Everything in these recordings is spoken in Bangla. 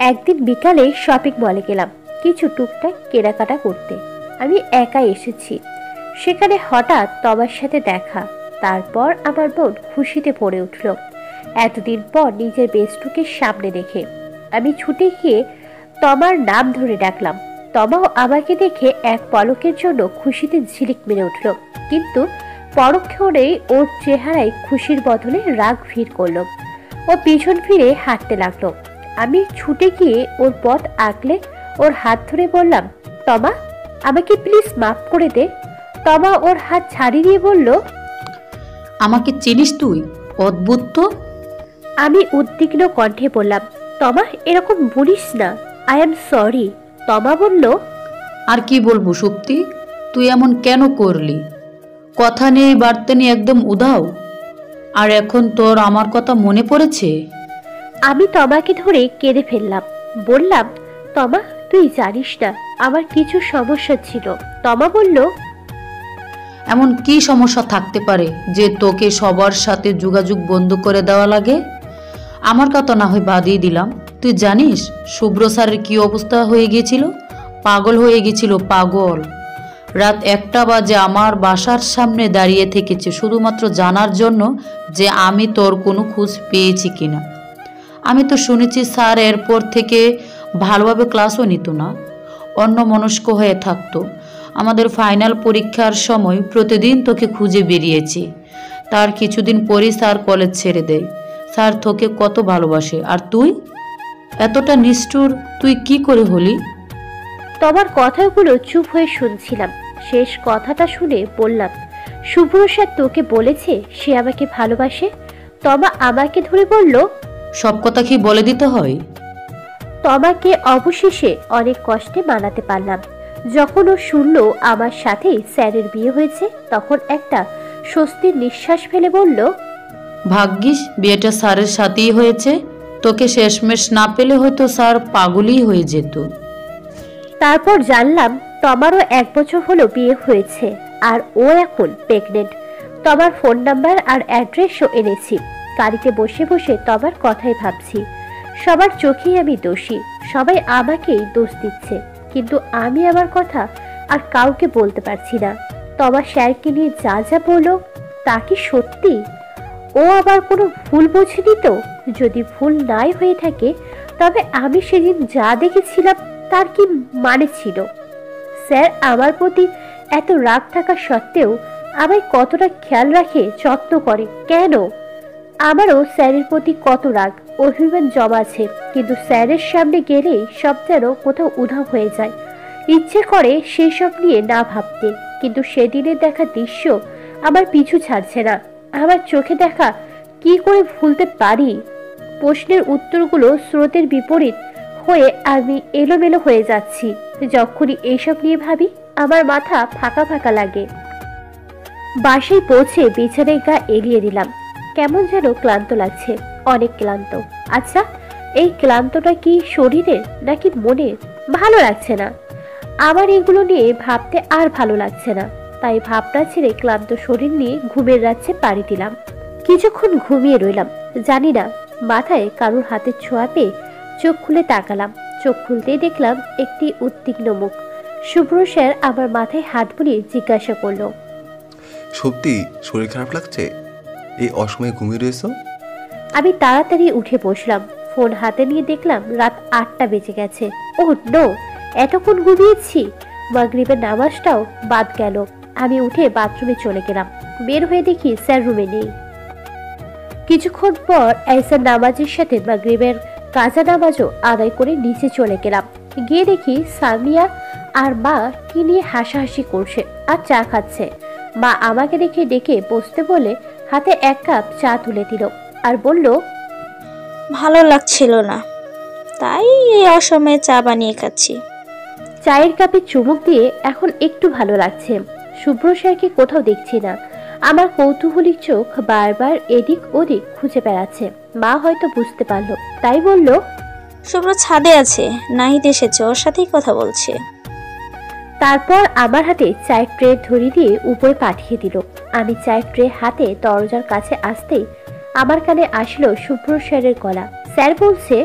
একদিন বিকালে শপিং মলে গেলাম কিছু টুকটাক কেনাকাটা করতে। আমি একাই এসেছি, সেখানে হঠাৎ তমার সাথে দেখা। তারপর আমার মন খুশিতে ভরে উঠল। এতদিন পর নিজের বেস্টুকে সামনে দেখে আমি ছুটে গিয়ে তমার নাম ধরে ডাকলাম। তমাও আমাকে দেখে এক পলকের জন্য খুশিতে ঝিলিক মেরে উঠল, কিন্তু পরক্ষণেই ওর চেহারায় খুশির বদলে রাগ ভিড় করল। ও পিছন ফিরে হাঁটতে লাগলো। আমি ছুটে গিয়ে ওর পথ আগলে ওর হাত ধরে বললাম, তমা আমাকে প্লিজ মাফ করে দে। তমা ওর হাত ছাড়িয়ে দিয়ে বলল, আমাকে চিনিস তুই? অদ্ভুত তো। আমি উদ্বিগ্ন কণ্ঠে বললাম, তমা এরকম বলিস না, আই এম সরি। তমা বলল, আর কি বলবো সুপ্তি, তুই এমন কেন করলি? কথা নেই বার্তা নেই, একদম উধাও। আর এখন তোর আমার কথা মনে পড়েছে? আমি তমাকে ধরে কেঁদে ফেললাম। বললাম, তমা তুই জানিস না আমার কিছু সমস্যা ছিল। তমা বলল, এমন কি সমস্যা থাকতে পারে যে তোকে সবার সাথে যোগাযোগ বন্ধ করে দেওয়া লাগে? আমার কথা না হয় বাদই দিলাম, তুই জানিস শুভ্র স্যারের কি অবস্থা হয়ে গিয়েছিল? পাগল হয়ে গেছিল, পাগল। রাত 1টা বাজে আমার বাসার সামনে দাঁড়িয়ে থেকেছে শুধুমাত্র জানার জন্য যে আমি তোর কোনো খোঁজ পেয়েছি কিনা। আমি তো শুনেছি স্যার এরপর থেকে ভালোভাবে ক্লাসও নিত না, অন্যমনস্ক হয়ে থাকতো। আমাদের ফাইনাল পরীক্ষার সময় প্রতিদিন তোকে খুঁজে বেরিয়েছি। তার কিছুদিন পরই স্যার কলেজ ছেড়ে দেয়। স্যার তোকে কত ভালোবাসে, আর তুই এতটা নিষ্ঠুর, তুই কি করে হলি? তোমার কথাগুলো চুপ হয়ে শুনছিলাম। শেষ কথাটা শুনে বললাম, শুভ্র স্যার তোকে বলেছে সে আমাকে ভালোবাসে? তমা আমাকে ধরে বলল, সব কথা কি বলে দিতে হয়? তমাকে অবশেষে অনেক কষ্টে মানাতে পারলাম। যখন ও শুনল আমার সাথেই স্যারের বিয়ে হয়েছে, তখন একটা স্বস্তির নিঃশ্বাস ফেলে বলল, ভাগ্যিস বিয়েটা স্যারের সাথেই হয়েছে, তোকে শেষমেশ না পেলে হয়তো স্যার পাগলই হয়ে যেত। তারপর জানলাম তমারও 1 বছর হলো বিয়ে হয়েছে, আর ও এখন প্রেগনেন্ট। তমার ফোন নাম্বার আর অ্যাড্রেসও এনেছি। গাড়িতে বসে বসে তমার কথাই ভাবছি। সবার চোখেই আমি দোষী, সবাই আমাকেই দোষ দিচ্ছে, কিন্তু আমি আমার কথা আর কাউকে বলতে পারছি না। তমা স্যারকে নিয়ে যা যা বললো তা কি সত্যি? ও আবার কোনো ভুল বোঝেনি তো? যদি ভুল নাই হয়ে থাকে, তবে আমি সেদিন যা দেখেছিলাম তার কি মানে ছিল? স্যার আমার প্রতি এত রাগ থাকা সত্ত্বেও আমায় কতটা খেয়াল রাখে, যত্ন করে কেন? আমারও স্যারের প্রতি কত রাগ, অভিমান জমা আছে, কিন্তু স্যারের সামনে গেলেই সব যেন কোথাও উধাও হয়ে যায়। ইচ্ছে করে সেই সব নিয়ে না ভাবতে, কিন্তু সেদিনের দেখা দৃশ্য আমার পিছু ছাড়ছে না। আমার চোখে দেখা কি করে ভুলতে পারি? প্রশ্নের উত্তরগুলো স্রোতের বিপরীত হয়ে আমি এলোমেলো হয়ে যাচ্ছি। যখনই এইসব নিয়ে ভাবি আমার মাথা ফাঁকা ফাঁকা লাগে। বাসায় পৌঁছে বিছানায় গা এড়িয়ে দিলাম। কেমন যেন ক্লান্ত লাগছে, অনেক ক্লান্ত। আচ্ছা, এই ক্লান্তটা কি শরীরের নাকি মনের? ভালো লাগছে না। আমার এগুলো নিয়ে ভাবতে আর ভালো লাগছে না। তাই ভাবনা ছেড়ে ক্লান্ত শরীর নিয়ে ঘুমের রাজ্যে পাড়ি দিলাম। কিছুক্ষণ ঘুমিয়ে রইলাম। জানি না মাথায় কারোর হাতের ছোঁয়া পেয়ে চোখ খুলে তাকালাম। চোখ খুলতেই দেখলাম একটি উদ্বিগ্ন মুখ। শুভ্র স্যার আমার মাথায় হাত বুলিয়ে জিজ্ঞাসা করলো, সত্যি শরীর খারাপ লাগছে? এই অসময়ে ঘুমিয়ে রয়েছ? আমি তাড়াতাড়ি উঠে বসলাম। ফোন হাতে নিয়ে দেখলাম রাত 8টা বেজে গেছে। ও নো, এতক্ষণ ঘুমিয়েছি। মাগরিবের নামাজটাও বাদ গেল। আমি উঠে বাথরুমে চলে গেলাম। বের হয়ে দেখি স্যার রুমে নেই। কিছুক্ষণ পর এসার নামাজের সাথে মাগরিবের কাজা নামাজও আদায় করে নিচে চলে গেলাম। গিয়ে দেখি সামিয়া আর মা কি নিয়ে হাসাহাসি করছে আর চা খাচ্ছে। মা আমাকে দেখে ডেকে বসতে বলে হাতে 1 কাপ চা তুলে দিল আর বলল, ভালো লাগছিল না, তাই এই অসময়ে চা বানিয়ে খাচ্ছি। চায়ের কাপে চুমুক দিয়ে এখন একটু ভালো লাগছে। শুভ্র স্যারকে কোথাও দেখছি না। আমার কৌতূহলী চোখ বারবার এদিক ওদিক খুঁজে বেড়াচ্ছে। মা হয়তো বুঝতে পারলো, তাই বলল, শুভ্র ছাদে আছে, নাহিদ এসেছে, ওর সাথেই কথা বলছে। তারপর আমার হাতে চায়ের ট্রে ধরিয়ে দিয়ে উপরে পাঠিয়ে দিল। আমি চায়ের ট্রে হাতে দরজার কাছে আসতেই আমার কানে আসলো শুভ্র স্যারের গলা। স্যার বলছে,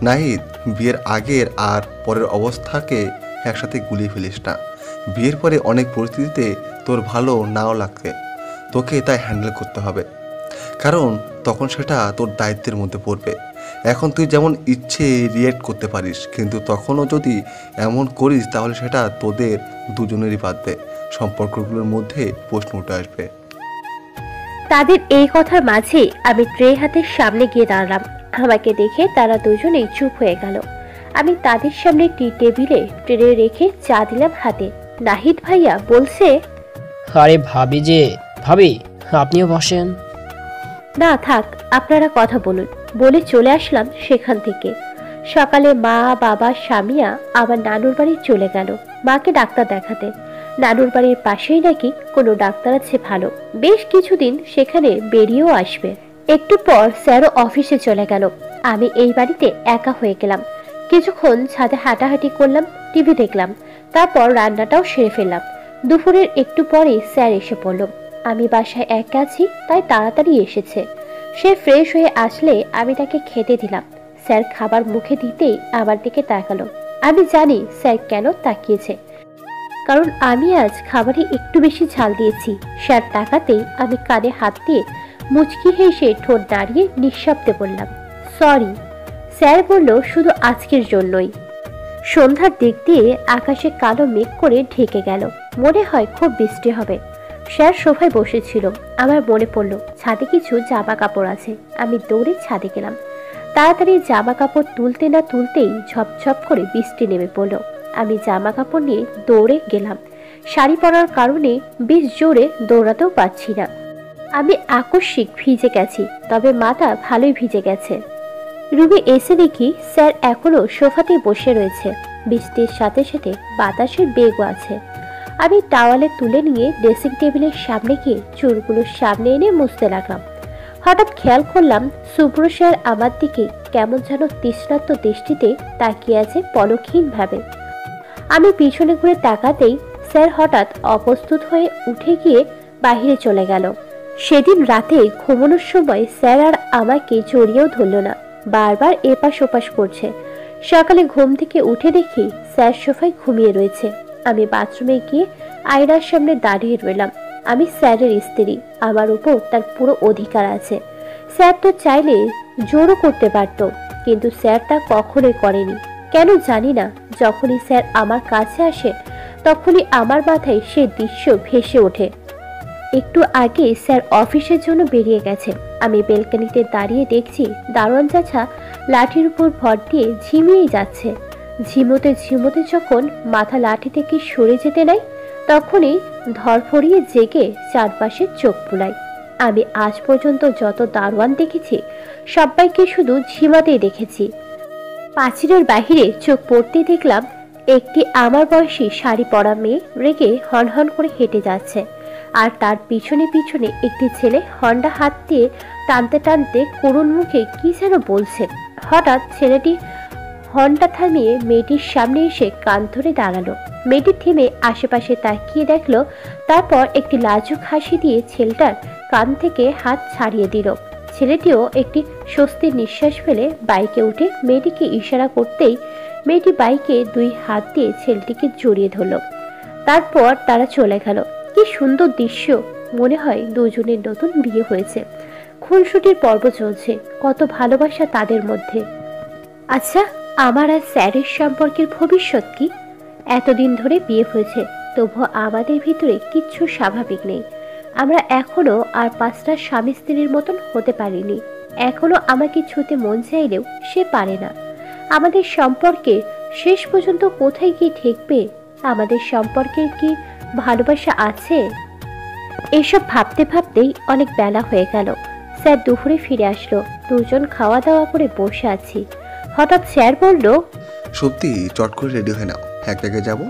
নাহিদ, বিয়ের আগের আর পরের অবস্থাকে একসাথে গুলিয়ে ফেলিস না। বিয়ের পরে অনেক পরিস্থিতিতে তোর ভালো নাও লাগবে, তোকে তাই হ্যান্ডেল করতে হবে, কারণ তখন সেটা তোর দায়িত্বের মধ্যে পড়বে। এখন তুই যেমন ইচ্ছে রিয়েক্ট করতে পারিস, কিন্তু তখনও যদি এমন করিস তাহলে সেটা তোদের দুজনেরই বাঁধবে, সম্পর্কগুলোর মধ্যে প্রশ্ন উঠে আসবে। তাদের এই কথার মাঝে আমি ট্রে হাতের সামনে গিয়ে দাঁড়ালাম। আমাকে দেখে তারা দুজনেই চুপ হয়ে গেল। আমি তাদের সামনে টি টেবিলে ট্রে রেখে চা দিলাম হাতে। নাহিদ ভাইয়া বলছে, আরে ভাবি যে, ভাবি আপনিও বসেন। না থাক, আপনারা কথা বলুন, বলে চলে আসলাম সেখান থেকে। সকালে মা, বাবা, স্বামীয়া আবার নানুর বাড়ি চলে গেল মাকে ডাক্তার দেখাতে। নানুর বাড়ির পাশেই নাকি কোনো ডাক্তার আছে ভালো, বেশ কিছুদিন সেখানে বেরিয়েও আসবে। একটু পর স্যারও অফিসে চলে গেল। আমি এই বাড়িতে একা হয়ে গেলাম। কিছুক্ষণ ছাদে হাঁটাহাঁটি করলাম, টিভি দেখলাম, তারপর রান্নাটাও সেরে ফেললাম। দুপুরের একটু পরেই স্যার এসে পড়ল। আমি বাসায় একা আছি তাই তাড়াতাড়ি এসেছে। সে ফ্রেশ হয়ে আসলে আমি তাকে খেতে দিলাম। স্যার খাবার মুখে দিতেই আমার দিকে তাকালো। আমি জানি স্যার কেন তাকিয়েছে, কারণ আমি আজ খাবারে একটু বেশি ঝাল দিয়েছি। স্যার তাকাতেই আমি কানে হাত দিয়ে মুচকি হেসে ঠোঁট দাঁড়িয়ে নিঃশব্দে বললাম, সরি। স্যার বলল, শুধু আজকের জন্যই। সন্ধ্যার দিক দিয়ে আকাশে কালো মেঘ করে ঢেকে গেল, মনে হয় খুব বৃষ্টি হবে। স্যার সোফায় বসেছিল। আমার মনে পড়লো ছাদে কিছু জামা কাপড় আছে। আমি দৌড়ে ছাদে গেলাম। তাড়াতাড়ি জামা কাপড় তুলতে না তুলতেই ঝপঝপ করে বৃষ্টি নেমে পড়লো। আমি জামা কাপড় নিয়ে দৌড়ে গেলাম। শাড়ি পরার কারণে বেশ জোরে দৌড়াতেও পারছি না। আমি আকস্মিক ভিজে গেছি, তবে মাথা ভালোই ভিজে গেছে। রুমে এসে দেখি স্যার এখনো সোফাতে বসে রয়েছে। বৃষ্টির সাথে সাথে বাতাসের বেগও আছে। আমি টাওয়ালে তুলে নিয়ে ড্রেসিং টেবিলের সামনে গিয়ে চুলগুলো সামনে এনে মুছতে লাগলাম। হঠাৎ খেয়াল করলাম শুভ্র স্যার আমার দিকে কেমন যেন তৃষ্ণার্ত দৃষ্টিতে তাকিয়ে আছে পলকহীনভাবে। আমি পিছনে ঘুরে তাকাতেই স্যার হঠাৎ অপ্রস্তুত হয়ে উঠে গিয়ে বাহিরে চলে গেল। সেদিন রাতে ঘুমানোর সময় স্যার আর আমাকে জড়িয়েও ধরল না, বারবার এপাশ ওপাশ করছে। সকালে ঘুম থেকে উঠে দেখি স্যার সোফায় ঘুমিয়ে রয়েছে। আমি বাথরুমে গিয়ে আয়নার সামনে দাঁড়িয়ে রইলাম। আমি স্যারের স্ত্রী, আমার উপর তার পুরো অধিকার আছে। স্যার তো চাইলে জোরও করতে পারত, কিন্তু স্যার তা কখনোই করেনি। কেন জানি না, যখনই স্যার আমার কাছে আসে তখনই আমার মাথায় সে দৃশ্য ভেসে ওঠে। একটু আগে স্যার অফিসের জন্য বেরিয়ে গেছে। আমি বেলকনিতে দাঁড়িয়ে দেখছি দারোয়ান চাচা লাঠির উপর ভর দিয়ে ঝিমিয়ে যাচ্ছে। ঝিমোতে ঝিমোতে যখন মাথা লাঠি থেকে সরে যেতে নাই, তখনই ধরফড়িয়ে জেগে চারপাশে চোখ বুলাই। আমি আজ পর্যন্ত যত দারোয়ান দেখেছি সবাইকে শুধু ঝিমাতেই দেখেছি। পাঁচিলের বাহিরে চোখ পড়তে দেখলাম একটি আমার বয়সী শাড়ি পরা মেয়ে রেগে হনহন করে হেঁটে যাচ্ছে, আর তার পিছনে পিছনে একটি ছেলে হন্ডা হাত দিয়ে টানতে টানতে করুণ মুখে কি যেন বলছে। হঠাৎ ছেলেটি হন্ডা থামিয়ে মেয়েটির সামনে এসে কান ধরে দাঁড়ালো। মেয়েটি থেমে আশেপাশে তাকিয়ে দেখলো, তারপর একটি লাজুক হাসি দিয়ে ছেলেটার কান থেকে হাত ছাড়িয়ে দিল। ছেলেটিও একটি স্বস্তির নিঃশ্বাস ফেলে বাইকে উঠে মেয়েটিকে ইশারা করতেই মেয়েটি বাইকে দুই হাত দিয়ে ছেলেটিকে জড়িয়ে ধরল। তারপর তারা চলে গেল। কি সুন্দর দৃশ্য, মনে হয় দুজনের নতুন বিয়ে হয়েছে। খুনসুটির পর্ব চলছে, কত ভালোবাসা তাদের মধ্যে। আচ্ছা, আমার আর স্যারের সম্পর্কের ভবিষ্যৎ কি? এতদিন ধরে বিয়ে হয়েছে, তবুও আমাদের ভিতরে কিচ্ছু স্বাভাবিক নেই। আমরা এখনো আর 5টা স্বামী স্ত্রীর মতন হতে পারিনি। এখনো আমাকে ছুঁতে মন চাইলেও সে পারে না। আমাদের সম্পর্কে শেষ পর্যন্ত কোথায় গিয়ে ঠেকবে? আমাদের সম্পর্কের কি ভালোবাসা আছে? এসব ভাবতে ভাবতেই অনেক বেলা হয়ে গেল। স্যার দুপুরে ফিরে আসলো। দুজন খাওয়া দাওয়া করে বসে আছি। হঠাৎ স্যার বলল, সত্যি চট করে রেডি হয়ে নাও, এক জায়গায় যাবো।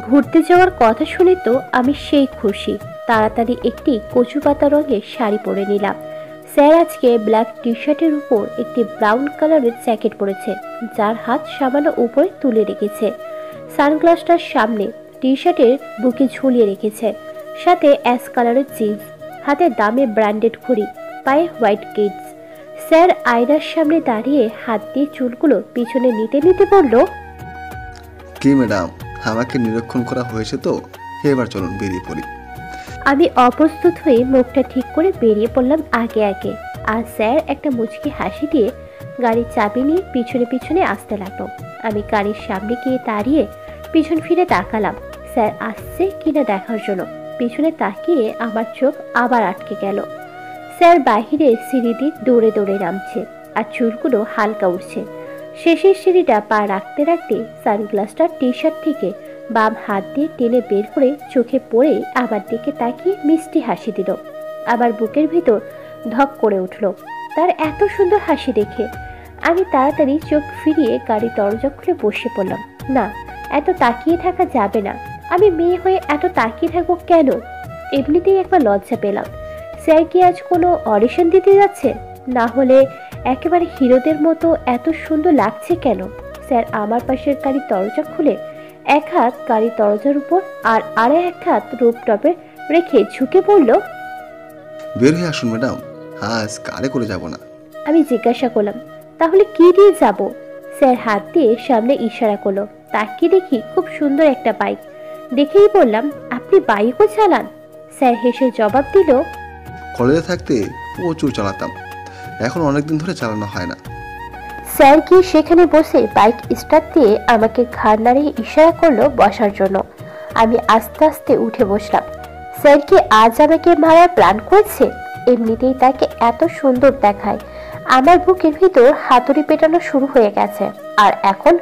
ঘুরতে যাওয়ার কথা শুনে তো আমি সেই খুশি। তাড়াতাড়ি একটি কচু পাতা রঙের শাড়ি পরে নিলাম। স্যার আজকে ব্ল্যাক টি শার্টের উপর একটি ব্রাউন কালারের জ্যাকেট পরেছে, যার হাত সামান্য উপরে তুলে রেখেছে। সানগ্লাসটার সামনে টি শার্টের বুকে ঝুলিয়ে রেখেছে, সাথে অ্যাশ কালারের জিন্স, হাতে দামে ব্র্যান্ডেড ঘড়ি, পায়ে হোয়াইট কিডস। স্যার আয়নার সামনে দাঁড়িয়ে হাত দিয়ে চুলগুলো পিছনে নিতে নিতে বলল, কি ম্যাডাম, আমাকে নিরীক্ষণ করা হয়েছে তো, এবার চলুন বেরিয়ে পড়ি। আমি অপ্রস্তুত হয়ে মুখটা ঠিক করে বেরিয়ে পড়লাম আগে আগে। আর স্যার একটা মুচকি হাসি দিয়ে গাড়ির চাবি নিয়ে পিছনে পিছনে আসতে লাগলো। আমি গাড়ির সামনে গিয়ে দাঁড়িয়ে পিছন ফিরে তাকালাম স্যার আসছে কিনা দেখার জন্য। পিছনে তাকিয়ে আমার চোখ আবার আটকে গেল। স্যার বাহিরে সিঁড়ি দিয়ে দৌড়ে দৌড়ে নামছে আর চুলগুলো হালকা উঠছে। শেষের সিঁড়িটা পা রাখতে রাখতে সানগ্লাসটা টি শার্ট থেকে বাম হাত দিয়ে টেনে বের করে চোখে পড়ে আমার দিকে তাকিয়ে মিষ্টি হাসি দিল। আমার বুকের ভিতর ধক করে উঠল তার এত সুন্দর হাসি দেখে। আমি তাড়াতাড়ি চোখ ফিরিয়ে গাড়ি দরজা খুলে বসে পড়লাম। না, এত তাকিয়ে থাকা যাবে না। আমি মেয়ে হয়ে এত তাকিয়ে থাকবো কেন? এমনিতেই একবার লজ্জা পেলাম। স্যার কি আজ কোনো অডিশন দিতে যাচ্ছে? না হলে একেবারে হিরোদের মতো এত সুন্দর লাগছে কেন? স্যার আমার পাশের গাড়ির দরজা খুলে এক হাত গাড়ির দরজার উপর আর আরেক এক হাত রুফটপে রেখে ঝুঁকে পড়ল, বের হয়ে আসুন ম্যাডাম, আজ কারে করে যাব না। আমি জিজ্ঞাসা করলাম, তাহলে কি দিয়ে যাব? স্যার হাত দিয়ে সামনে ইশারা করলো। তাকিয়ে দেখি খুব সুন্দর একটা বাইক। দেখেই বললাম, আপনি বাইকও চালান? স্যার হেসে জবাব দিল, কলেজে থাকতে প্রচুর চালাতাম, এখন অনেকদিন ধরে চালানো হয় না। স্যার কি সেখানে বসে বাইক স্টার্ট দিয়ে আমাকে ঘাড় নাড়িয়ে ইশারা করলো বসার জন্য। আমি আস্তে আস্তে উঠে বসলাম। স্যার কি আজ আমাকে মারার প্ল্যান করেছে? এমনিতেই তাকে এত সুন্দর দেখায়। আমার বুকের ভিতর হাতুড়ি পেটানো শুরু হয়ে গেছে। আর এখন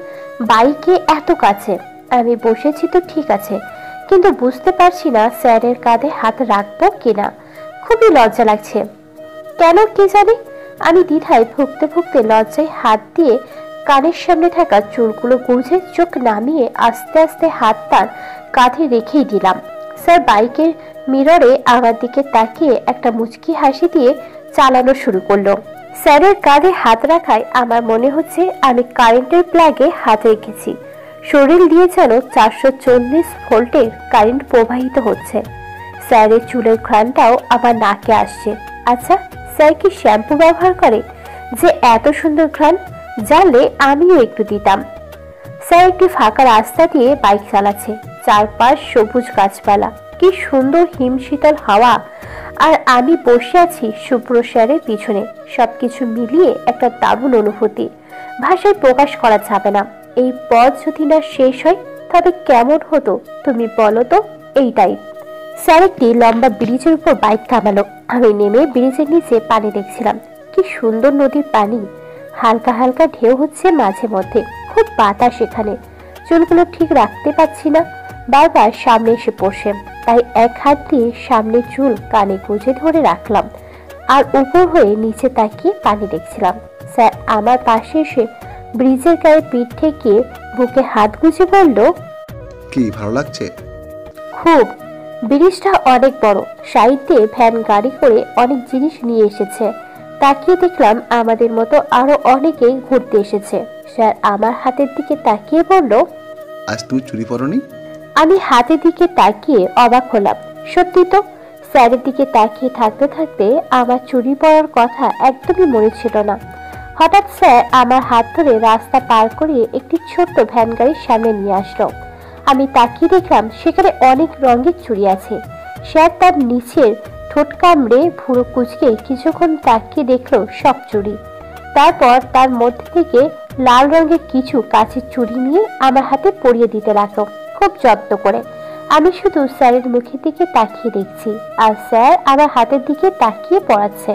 বাইকে এত কাছে। আমি বসেছি তো ঠিক আছে, কিন্তু বুঝতে পারছি না স্যারের কাঁধে হাত রাখবো কিনা। খুবই লজ্জা লাগছে কেন কে জানে। আমি দ্বিধায় ভুগতে ভুগতে লজ্জায় হাত দিয়ে কানের সামনে থাকা চুলগুলো গুঁজে চোখ নামিয়ে আস্তে আস্তে হাত তার কাঁধে রেখেই দিলাম। স্যার বাইকের মিররে আমার দিকে তাকিয়ে একটা মুচকি হাসি দিয়ে চালানো শুরু করলো। স্যারের কাঁধে হাত রাখায় আমার মনে হচ্ছে আমি কারেন্টের প্লাগে হাত রেখেছি। শরীর দিয়ে যেন 440 ভোল্টের কারেন্ট প্রবাহিত হচ্ছে। স্যারের চুলের ঘ্রাণটাও আমার নাকে আসছে। আচ্ছা, স্যার কি শ্যাম্পু ব্যবহার করে যে এত সুন্দর ঘ্রাণ? জানলে আমিও একটু দিতাম। স্যার একটি ফাঁকা রাস্তা দিয়ে বাইক চালাচ্ছে। চারপাশ সবুজ গাছপালা, কি সুন্দর হিমশীতল হাওয়া। আর আমি বসে আছি শুভ্র স্যারের পিছনে। সবকিছু মিলিয়ে একটা দারুণ অনুভূতি, ভাষায় প্রকাশ করা যাবে না। এই পথ যদি না শেষ হয় তবে কেমন হতো তুমি বলো তো? এইটাই। স্যার একটি লম্বা ব্রিজের উপর বাইক থামালো। আমি নেমে ব্রিজের নিচে পানি দেখছিলাম। কি সুন্দর নদীর পানি, হালকা হালকা ঢেউ হচ্ছে মাঝে মধ্যে। খুব বাতাস এখানে। চুলগুলো ঠিক রাখতে পারছি না, বারবার সামনে এসে পড়ছে। তাই এক হাত দিয়ে সামনে চুল কানে গুঁজে ধরে রাখলাম আর উপর হয়ে নিচে তাকিয়ে পানি দেখছিলাম। স্যার আমার পাশে এসে ব্রিজের গায়ে পিঠ ঠেকিয়ে বুকে হাত গুঁজে বলল, কি ভালো লাগছে? খুব। ব্রিজটা অনেক বড়, সাইডে ভ্যান গাড়ি করে অনেক জিনিস নিয়ে এসেছে। তাকিয়ে দেখলাম আমাদের মতো আরো অনেকেই ঘুরতে এসেছে। স্যার আমার হাতের দিকে তাকিয়ে বলল, আজ তুমি চুরি পরনি? আমি হাতের দিকে তাকিয়ে অবাক হলাম। সত্যি তো, স্যারের দিকে তাকিয়ে থাকতে থাকতে আমার চুরি পরার কথা একদমই মনে ছিল না। হঠাৎ স্যার আমার হাত ধরে রাস্তা পার করিয়ে একটি ছোট্ট ভ্যান গাড়ির সামনে নিয়ে আসলো। আমি তাকিয়ে দেখলাম সেখানে অনেক রঙের চুড়ি আছে। স্যার তার নিচের ঠোঁট কামড়ে ভুরু কুচকে কিছুক্ষণ তাকিয়ে দেখলো সব চুড়ি। তারপর তার মধ্যে থেকে লাল রঙের কিছু কাঁচের চুড়ি নিয়ে আমার হাতে পরিয়ে দিতে লাগলো, খুব যত্ন করে। আমি শুধু স্যারের মুখের দিকে তাকিয়ে দেখছি আর স্যার আমার হাতের দিকে তাকিয়ে পড়াচ্ছে।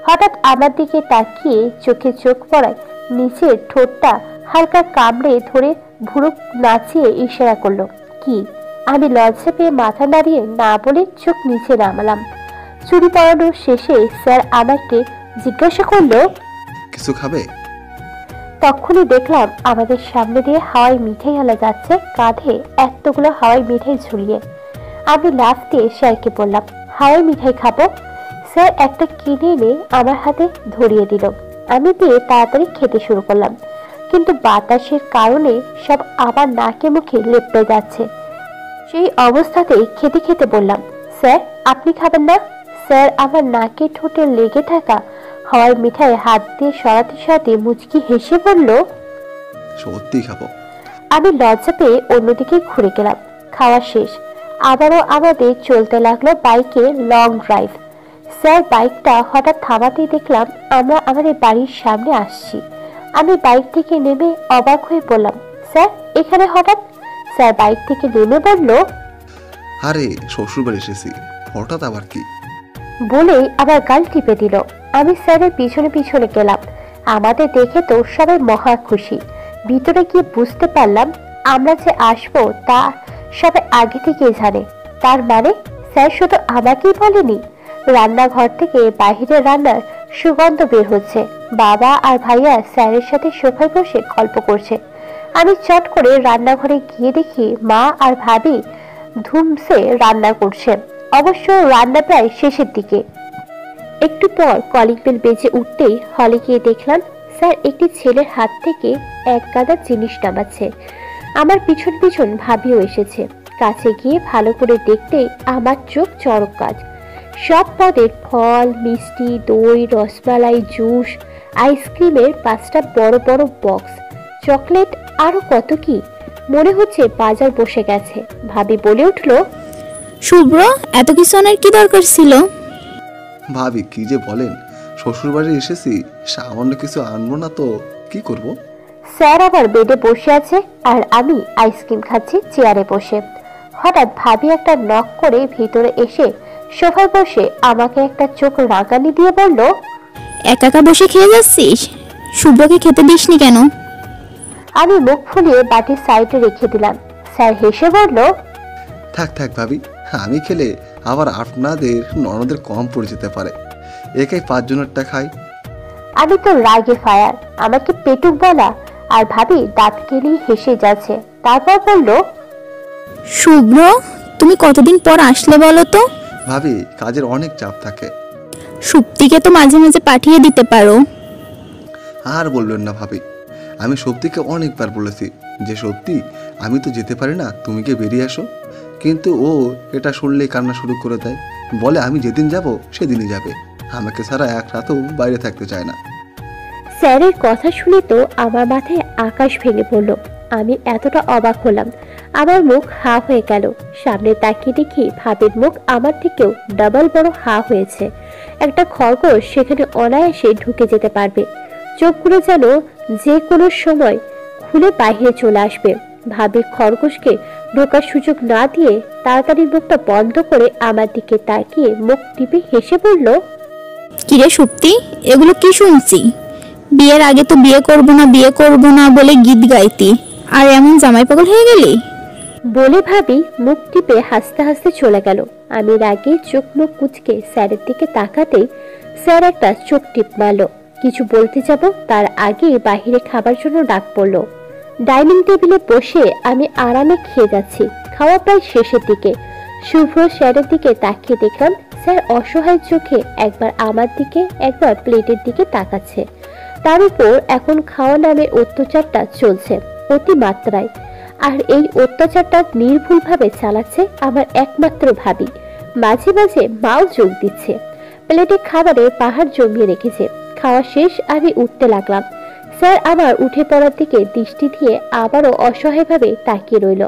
হঠাৎ আমার দিকে তাকিয়ে চোখে চোখ পড়ায় নিচের ঠোঁটটা হালকা কামড়ে ধরে ভুরু নাচিয়ে ইশারা করলো। কি? আমি লজ্জা পেয়ে মাথা নাড়িয়ে না বলে চোখ নিচে নামালাম। চুরি পরানোর শেষে স্যার আমাকে জিজ্ঞাসা করলো, কিছু খাবে? তখনই দেখলাম আমাদের সামনে দিয়ে হাওয়াই মিঠাই আলা যাচ্ছে, কাঁধে এতগুলো হাওয়াই মিঠাই ঝুলিয়ে। আমি লাফ দিয়ে স্যারকে বললাম, হাওয়াই মিঠাই খাবো। স্যার একটা কিনে এনে আমার হাতে ধরিয়ে দিল। আমি দিয়ে তাড়াতাড়ি খেতে শুরু করলাম, কিন্তু বাতাসের কারণে সব আমার নাকে মুখে লেপটে যাচ্ছে। সেই অবস্থাতেই খেতে খেতে বললাম, স্যার আপনি খাবেন না? স্যার আমার নাকে ঠোঁটে লেগে থাকা খাওয়ার মিঠাই হাত দিয়ে সরাতে সরাতে মুচকি হেসে বলল, সত্যি খাবো। আমি লজ্জা পেয়ে অন্যদিকে ঘুরে গেলাম। খাওয়া শেষ, আবারও আমাদের চলতে লাগলো বাইকে লং ড্রাইভ। স্যার বাইকটা হঠাৎ থামাতেই দেখলাম আমরা আমাদের বাড়ির সামনে আসছি। আমি বাইক থেকে নেমে অবাক হয়ে বললাম, স্যার এখানে হঠাৎ? স্যার বাইক থেকে নেমে বলল, আরে শ্বশুর বাড়ি এসেছি, হঠাৎ আবার কি? বলেই আবার গাল টিপে দিল। আমি স্যারের পিছনে পিছনে গেলাম। আমাদের দেখে তো সবাই মহা খুশি। ভিতরে গিয়ে বুঝতে পারলাম আমরা যে আসবো তা সবাই আগে থেকেই জানে। তার মানে স্যার শুধু আমাকেই বলেনি। রান্নাঘর থেকে বাহিরে রান্নার সুগন্ধ বের হচ্ছে। বাবা আর ভাইয়া স্যারের সাথে সোফায় বসে গল্প করছে। আমি চট করে রান্নাঘরে গিয়ে দেখি মা আর ভাবি ধুমসে রান্না করছে। অবশ্য রান্না প্রায় শেষের দিকে। একটু পর কলিং বেল বেজে উঠতেই হলে গিয়ে দেখলাম স্যার একটি ছেলের হাত থেকে এক গাদা জিনিস নামাচ্ছে। আমার পিছন পিছন ভাবিও এসেছে। কাছে গিয়ে ভালো করে দেখতেই আমার চোখ চড়ক কাজ। সব পদের ফল, মিষ্টি, দই, রসমালাই, জুস, আইসক্রিমের 5টা বড় বড় বক্স, চকলেট, আরো কত কি। মনে হচ্ছে বাজার বসে গেছে। ভাবি বলে উঠল, শুভ্র, এত কিছু আনার কি দরকার ছিল? ভাবি কি যে বলেন, শ্বশুর বাড়ি এসেছি, সামান্য কিছু আনবো না তো কি করব? স্যার আবার বেডে বসে আছে আর আমি আইসক্রিম খাচ্ছি চেয়ারে বসে। হঠাৎ ভাবি একটা নক করে ভিতরে এসে সোফায় বসে আমাকে একটা চোখ রাগানি দিয়ে বলল, একা একা বসে খেয়ে যাচ্ছিস? শুভ্রকে খেতে দিসনি কেন? আমি মুখ ফুলিয়ে বাটির সাইডে রেখে দিলাম। স্যার হেসে বলল, থাক থাক ভাবি, আমি খেলে আবার আপনাদের ননদের কম পড়ে যেতে পারে, একাই 5 জনেরটা খাই। আমি তো রাগে ফায়ার। আমাকে পেটুক বলা আর ভাবি দাঁত কেলিয়ে হেসে যাচ্ছে। তারপর বলল, শুভ্র, তুমি কতদিন পর আসলে বলো তো? ভাবি কাজের অনেক চাপ থাকে। সুপ্তিকে তো মাঝে মাঝে পাঠিয়ে দিতে পারো। আর বলবেন না ভাবি, আমি সত্যিকে অনেকবার বলেছি যে সত্যি আমি তো যেতে পারি না, তুমি কি বেরিয়ে আসো। কিন্তু ও এটা শুনলেই কান্না শুরু করে দেয়, বলে আমি যেদিন যাব সেদিনই যাবে, আমাকে ছাড়া এক রাতও বাইরে থাকতে চায় না। স্যারের কথা শুনে তো আমার মাথায় আকাশ ভেঙে পড়ল। আমি এতটা অবাক হলাম, আমার মুখ হা হয়ে গেল। সামনে তাকিয়ে দেখি ভাবির মুখ আমার থেকেও ডাবল বড় হা হয়েছে। একটা খরগোশ সেখানে অনায়াসে ঢুকে যেতে পারবে। চোখগুলো যেন যে কোনো সময় খুলে বাইরে চলে আসবে। ভাবি খরগোশকে ঢোকার সুযোগ না দিয়ে তাড়াতাড়ি মুখটা বন্ধ করে আমার দিকে তাকিয়ে মুখ টিপে হেসে বলল, কিরে সুপ্তি, এগুলো কি শুনছি? বিয়ের আগে তো বিয়ে করব না বলে গীত গাইতি, আর এমন জামাই পাগল হয়ে গেলি? বলে ভাবি মুখ টিপে হাসতে হাসতে চলে গেল। আমি রাগে চোখ মুখ কুচকে স্যারের দিকে তাকাতেই স্যার একটা চোখ টিপ মারল। কিছু বলতে যাব তার আগে বাহিরে খাবার জন্য ডাক পড়ল। ডাইনিং টেবিলে বসে আমি আরামে খেয়ে যাচ্ছি। খাওয়া প্রায় শেষের দিকে। শুভ্র স্যারের দিকে তাকিয়ে দেখলাম স্যার অসহায় চোখে একবার আমার দিকে একবার প্লেটের দিকে তাকাচ্ছে। তার উপর এখন খাওয়া নামে অত্যাচারটা চলছে অতিমাত্রায়। আর এই অত্যাচারটা নির্ভুলভাবে চালাচ্ছে আমার একমাত্র ভাবি। মাঝে মাঝে মাও যোগ দিচ্ছে। প্লেটে খাবারে পাহাড় জমিয়ে রেখেছে। খাওয়া শেষ, আমি উঠতে লাগলাম। স্যার আমার উঠে পড়ার দিকে দৃষ্টি দিয়ে আবারও অসহায়ভাবে তাকিয়ে রইল।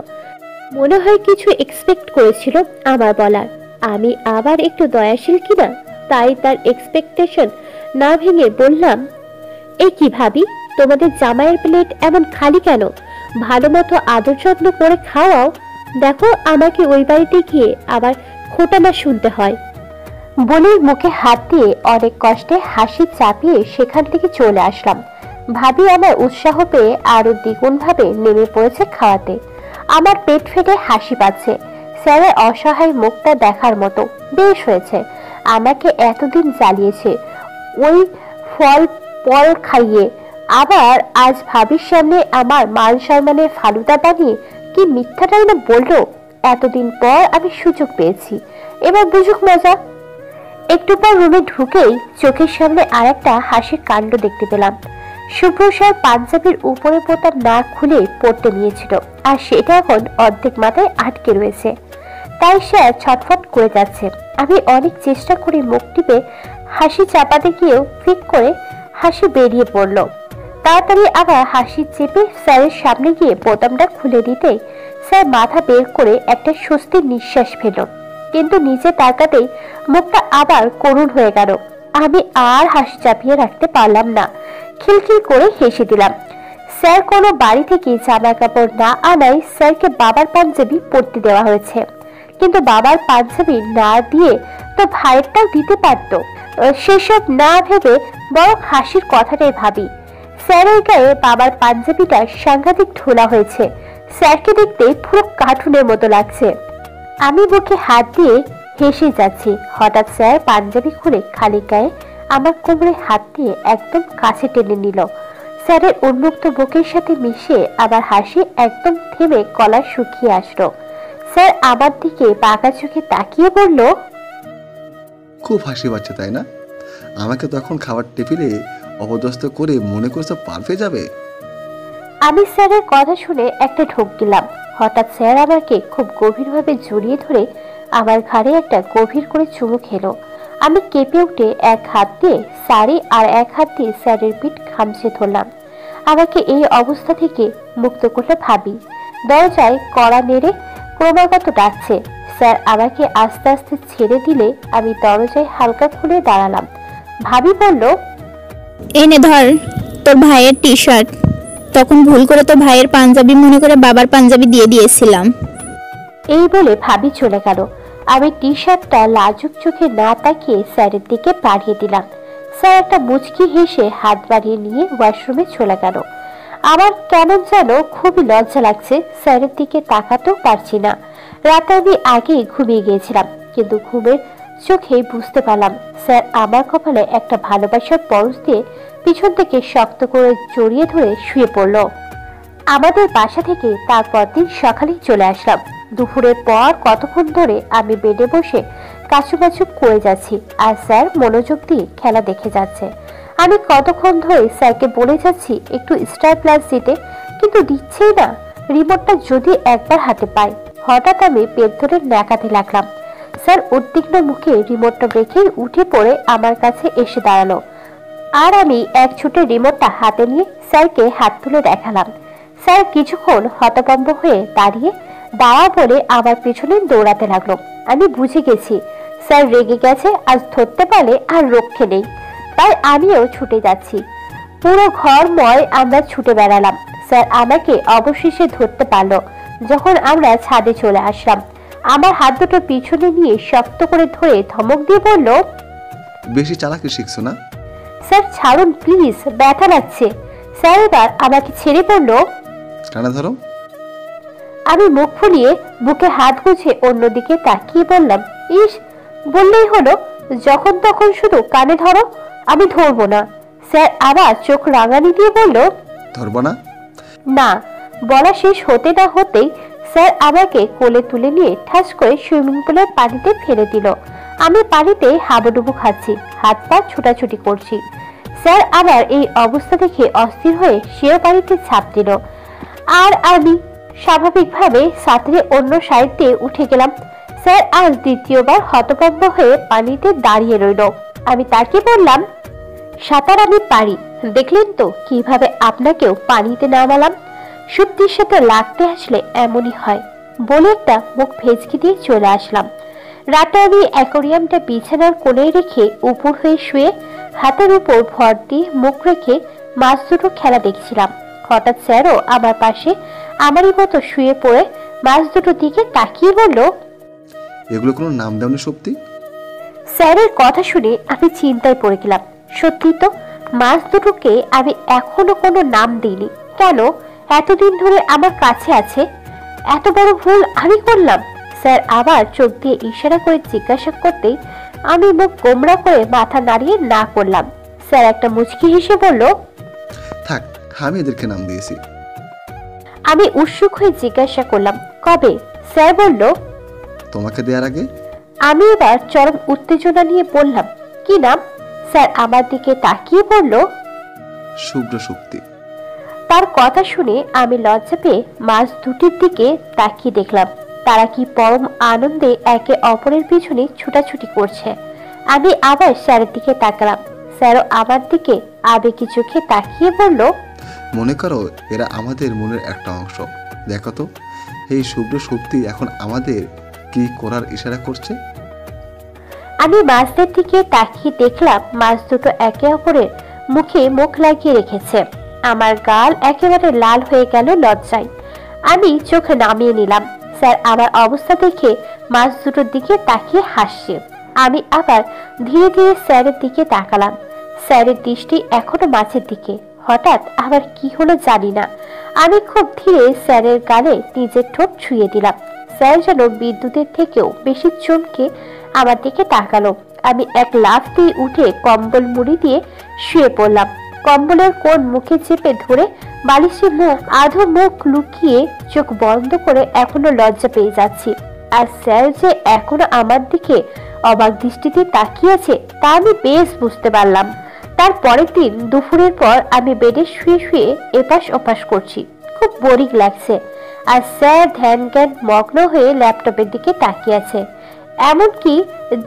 মনে হয় কিছু এক্সপেক্ট করেছিল আমার বলার। আমি আবার একটু দয়াশীল কিনা, তাই তার এক্সপেকটেশন না ভেঙে বললাম, এ কি ভাবি, তোমাদের জামাইয়ের প্লেট এমন খালি কেন? ভালো মতো আদর যত্ন করে খাওয়াও। দেখো আমাকে ওই বাড়িতে গিয়ে আবার খোটানা শুনতে হয়। বলে মুখে হাত দিয়ে অনেক কষ্টে হাসি চাপিয়ে সেখান থেকে চলে আসলাম। ভাবি আমার উৎসাহ পেয়ে আরো দ্বিগুণ ভাবে নেমে পড়েছে খাওয়াতে। আমার পেট ফেটে হাসি পাচ্ছে। স্যারের অসহায় মুখটা দেখার মতো। বেশ হয়েছে, আমাকে এতদিন জ্বালিয়েছে ওই ফল খাইয়ে, আবার আজ ভাবির সামনে আমার মান সম্মানের ফালুদা বানিয়ে কি মিথ্যাটাই না বললো। এতদিন পর আমি সুযোগ পেয়েছি, এবার বুঝুক মজা। একটু পর রুমে ঢুকেই চোখের সামনে আর একটা হাসির কাণ্ড দেখতে পেলাম। শুভ্র স্যার পাঞ্জাবির উপরে বোতাম না খুলে পড়তে নিয়েছিল, আর সেটা এখন অর্ধেক মাথায় আটকে রয়েছে। তাই স্যার ছটফট করে যাচ্ছে। আমি অনেক চেষ্টা করে মুখ টিপে হাসি চাপাতে গিয়েও ফিক করে হাসি বেরিয়ে পড়ল। তাড়াতাড়ি আবার হাসি চেপে স্যারের সামনে গিয়ে বোতামটা খুলে দিতে স্যার মাথা বের করে একটা স্বস্তির নিঃশ্বাস ফেলল, কিন্তু নিচে তাকাতেই মুখটা আবার করুণ হয়ে গেল। আমি আর হাসি চাপিয়ে রাখতে পারলাম না, খিলখিল করে হেসে দিলাম। স্যার কোনো বাড়ি থেকে জামা কাপড় না আনায় স্যারকে বাবার পাঞ্জাবি পরতে দেওয়া হয়েছে, কিন্তু বাবার পাঞ্জাবি না দিয়ে তো ভাইয়েরটাও দিতে পারতো। সেসব না ভেবে বরং হাসির কথাটাই ভাবি। স্যারের গায়ে বাবার পাঞ্জাবিটা সাংঘাতিক ঢোলা হয়েছে, স্যারকে দেখতে পুরো কার্টুনের মতো লাগছে। আমি বুকে হাত দিয়ে হেসে যাচ্ছি, হঠাৎ স্যার পাঞ্জাবি খুলে খালি গায়ে আমার কোমরে হাত দিয়ে একদম কাছে টেনে নিল। স্যারের উন্মুক্ত বুকের সাথে মিশে আবার হাসি একদম থেমে গলা শুকিয়ে আসলো। স্যার আমার দিকে বাঁকা চোখে তাকিয়ে বলল, খুব হাসি পাচ্ছে তাই না? আমাকে তখন খাবার টেবিলে অপদস্থ করে মনে করছে পার পেয়ে যাবে। আমি স্যারের কথা শুনে একটা ঢোক দিলাম। হঠাৎ স্যার আমাকে খুব গভীরভাবে জড়িয়ে ধরে আমার ঘাড়ে একটা গভীর করে চুমু খেলো। আমি কেঁপে উঠে এক হাত দিয়ে শাড়ি আর এক হাত দিয়ে স্যারের পিঠ খামচে ধরলাম। আমাকে এই অবস্থা থেকে মুক্ত করলে ভাবি। দরজায় কড়া নেড়ে ক্রমাগত ডাকছে। স্যার আমাকে আস্তে আস্তে ছেড়ে দিলে আমি দরজায় হালকা খুলে দাঁড়ালাম। ভাবি বলল, এনে ধর তোর ভাইয়ের টি শার্ট। তখন ভুল করে তোর ভাইয়ের পাঞ্জাবি মনে করে বাবার পাঞ্জাবি দিয়ে দিয়েছিলাম। এই বলে ভাবি চলে গেল। আমি টি শার্টটা লাজুক চোখে না তাকিয়ে স্যারের দিকে বাড়িয়ে দিলাম। স্যার একটা মুচকি হেসে হাত বাড়িয়ে নিয়ে ওয়াশরুমে চলে গেল। আমার কেমন যেন খুবই লজ্জা লাগছে, স্যারের দিকে তাকাতেও পারছি না। রাতে আমি আগেই ঘুমিয়ে গিয়েছিলাম, কিন্তু ঘুমের চোখে বুঝতে পারলাম স্যার আমার কপালে একটা ভালোবাসার পরশ দিয়ে পিছন থেকে শক্ত করে জড়িয়ে ধরে শুয়ে পড়ল। আমাদের বাসা থেকে তারপর দিন সকালেই চলে আসলাম। দুপুরের পর কতক্ষণ ধরে আমি বেডে বসে কাচুমাচু করে যাচ্ছি, আর স্যার মনোযোগ দিয়ে খেলা দেখে যাচ্ছে। আমি কতক্ষণ ধরে স্যারকে বলে যাচ্ছি একটু স্টার প্লাস দিতে, কিন্তু দিচ্ছেই না। রিমোটটা যদি একবার হাতে পাই। হঠাৎ আমি পেট ধরে ন্যাকাতে লাগলাম। স্যার উদ্বিগ্ন মুখে রিমোটটা রেখে উঠে পড়ে আমার কাছে এসে দাঁড়ালো, আর আমি এক ছুটে রিমোটটা হাতে নিয়ে স্যারকে হাত তুলে দেখালাম। স্যার কিছুক্ষণ হতভম্ব হয়ে দাঁড়া বলে আমার পিছনে দৌড়াতে লাগলো। আমি বুঝে গেছি স্যার রেগে গেছে, আজ ধরতে পারলে আর রক্ষে নেই, তাই আমিও ছুটে যাচ্ছি। পুরো ঘরময় আমরা ছুটে বেড়ালাম। স্যার আমাকে অবশেষে ধরতে পারলো যখন আমরা ছাদে চলে আসলাম। আমার হাত দুটো পিছনে নিয়ে শক্ত করে ধরে ধমক দিয়ে বলল, বেশি চালাকি শিখছো না? স্যার ছাড়ুন প্লিজ, ব্যথা লাগছে। স্যার এবার আমাকে ছেড়ে পড়ল। টানা ধরো। আমি মুখ ফুলিয়ে বুকে হাত গুছে অন্যদিকে তাকিয়ে বললাম, ইস, বললেই হলো, যখন তখন শুধু কানে ধরো। আমি ধরবো না। স্যার আবার চোখ রাঙানি দিয়ে বলল, ধরবো না? না। বলা শেষ হতে না হতেই স্যার আমাকে কোলে তুলে নিয়ে ঠাস করে সুইমিং পুলের পানিতে ফেলে দিল। আমি পানিতে হাবুডুবু খাচ্ছি, হাত পা ছোটাছুটি করছি। স্যার আবার এই অবস্থা দেখে অস্থির হয়ে সেও পানিতে ঝাঁপ দিল, আর আমি স্বাভাবিকভাবে সাঁতরে অন্য সাইড দিয়ে উঠে গেলাম। স্যার আজ দ্বিতীয়বার হতভম্ব হয়ে পানিতে দাঁড়িয়ে রইল। আমি তাকে বললাম, সাঁতার আমি পারি, দেখলেন তো কিভাবে আপনাকেও পানিতে নামালাম। সত্যির সাথে লাগতে আসলে এমনই হয় বলে একটা মুখ ভেজকি দিয়ে চলে আসলাম। রাতে আমি অ্যাকোরিয়ামটা বিছানার কোণে রেখে উপর হয়ে শুয়ে হাতের উপর ভর দিয়ে মুখ রেখে মাছ দুটো খেলা দেখছিলাম। হঠাৎ স্যারও আমার পাশে আমারই মতো শুয়ে পড়ে মাছ দুটোর দিকে তাকিয়ে বলল, এগুলো কোনো নাম দেওনি সত্যি? স্যারের কথা শুনে আমি চিন্তায় পড়ে গেলাম। সত্যি তো, মাছ দুটোকে আমি এখনো কোনো নাম দিইনি। কেন? এতদিন ধরে আমার কাছে আছে। এত বড় ভুল আমি করলাম? স্যার আবার চোখ দিয়ে ইশারা করে জিজ্ঞাসা করতেই আমি মুখ গোমড়া করে মাথা নাড়িয়ে না করলাম। স্যার একটা মুচকি হেসে বলল, থাক, আমি এদেরকে নাম দিয়েছি। আমি উৎসুক হয়ে জিজ্ঞাসা করলাম, কবে? স্যার বলল, তোমাকে দেওয়ার আগে। আমি এবার চরম উত্তেজনা নিয়ে বললাম, কি নাম? স্যার আমার দিকে তাকিয়ে বলল, শুভ্র শক্তি। তার কথা শুনে আমি লজ্জা পেয়ে মাছ দুটির দিকে তাকিয়ে দেখলাম তারা কি পরম আনন্দে একে অপরের পিছনে ছুটাছুটি করছে। আমি আবার স্যারের দিকে তাকালাম। স্যারও আমার দিকে আবেগী চোখে তাকিয়ে বলল, মনে করো এরা আমাদের মনের একটা অংশ। দেখো তো এই শুভ্র শক্তি এখন আমাদের কি করার ইশারা করছে। আমি মাছদের দিকে তাকিয়ে দেখলাম মাছ দুটো একে অপরের মুখে মুখ লাগিয়ে রেখেছে। আমার গাল একেবারে লাল হয়ে গেল লজ্জায়। আমি চোখ নামিয়ে নিলাম। স্যার আমার অবস্থা দেখে মাছ দুটোর দিকে তাকিয়ে হাসছে। আমি আবার ধীরে ধীরে স্যারের দিকে তাকালাম। স্যারের দৃষ্টি এখনো মাছের দিকে। হঠাৎ আবার কি হলো জানি না, আমি খুব ধীরে স্যারের গালে নিজের ঠোঁট ছুঁয়ে দিলাম। স্যার যেন বিদ্যুতের থেকেও বেশি চমকে আমার দিকে তাকালো। আমি এক লাফ দিয়ে উঠে কম্বল মুড়ি দিয়ে শুয়ে পড়লাম। কম্বলের কোণ মুখে চেপে ধরে বালিশে মুখ আধো মুখ লুকিয়ে চোখ বন্ধ করে এখনো লজ্জা পেয়ে যাচ্ছি। আর স্যার যে এখনো আমার দিকে অবাক দৃষ্টিতে তাকিয়ে আছে তা আমি বেশ বুঝতে পারলাম। তার পরের দিন দুপুরের পর আমি বেডে শুয়ে শুয়ে এপাশ ওপাশ করছি। খুব বোরিং লাগছে। আর স্যার ধ্যান জ্ঞান মগ্ন হয়ে ল্যাপটপের দিকে তাকিয়ে আছে। এমনকি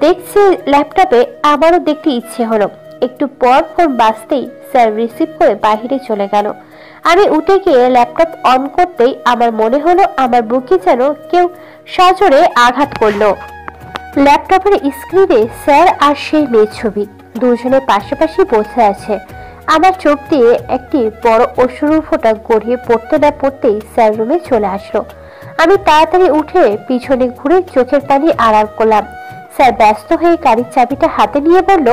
দেখছে ল্যাপটপে, আমারও দেখতে ইচ্ছে হলো। একটু পর ফোন বাজতেই স্যার রিসিভ করে বাহিরে চলে গেল। আমি উঠে গিয়ে ল্যাপটপ অন করতেই আমার মনে হলো আমার বুকে যেন কেউ সজোরে আঘাত করলো। ল্যাপটপের স্ক্রিনে স্যার আর সেই মেয়ের ছবি দুজনে পাশাপাশি বসে আছে। আমার চোখ দিয়ে একটি বড় অশ্রু ফোঁটা গড়িয়ে পড়তে না পড়তেই স্যার রুমে চলে আসলো। আমি তাড়াতাড়ি উঠে পিছনে ঘুরে চোখের পানি আড়াল করলাম। স্যার ব্যস্ত হয়ে গাড়ির চাবিটা হাতে নিয়ে বলল,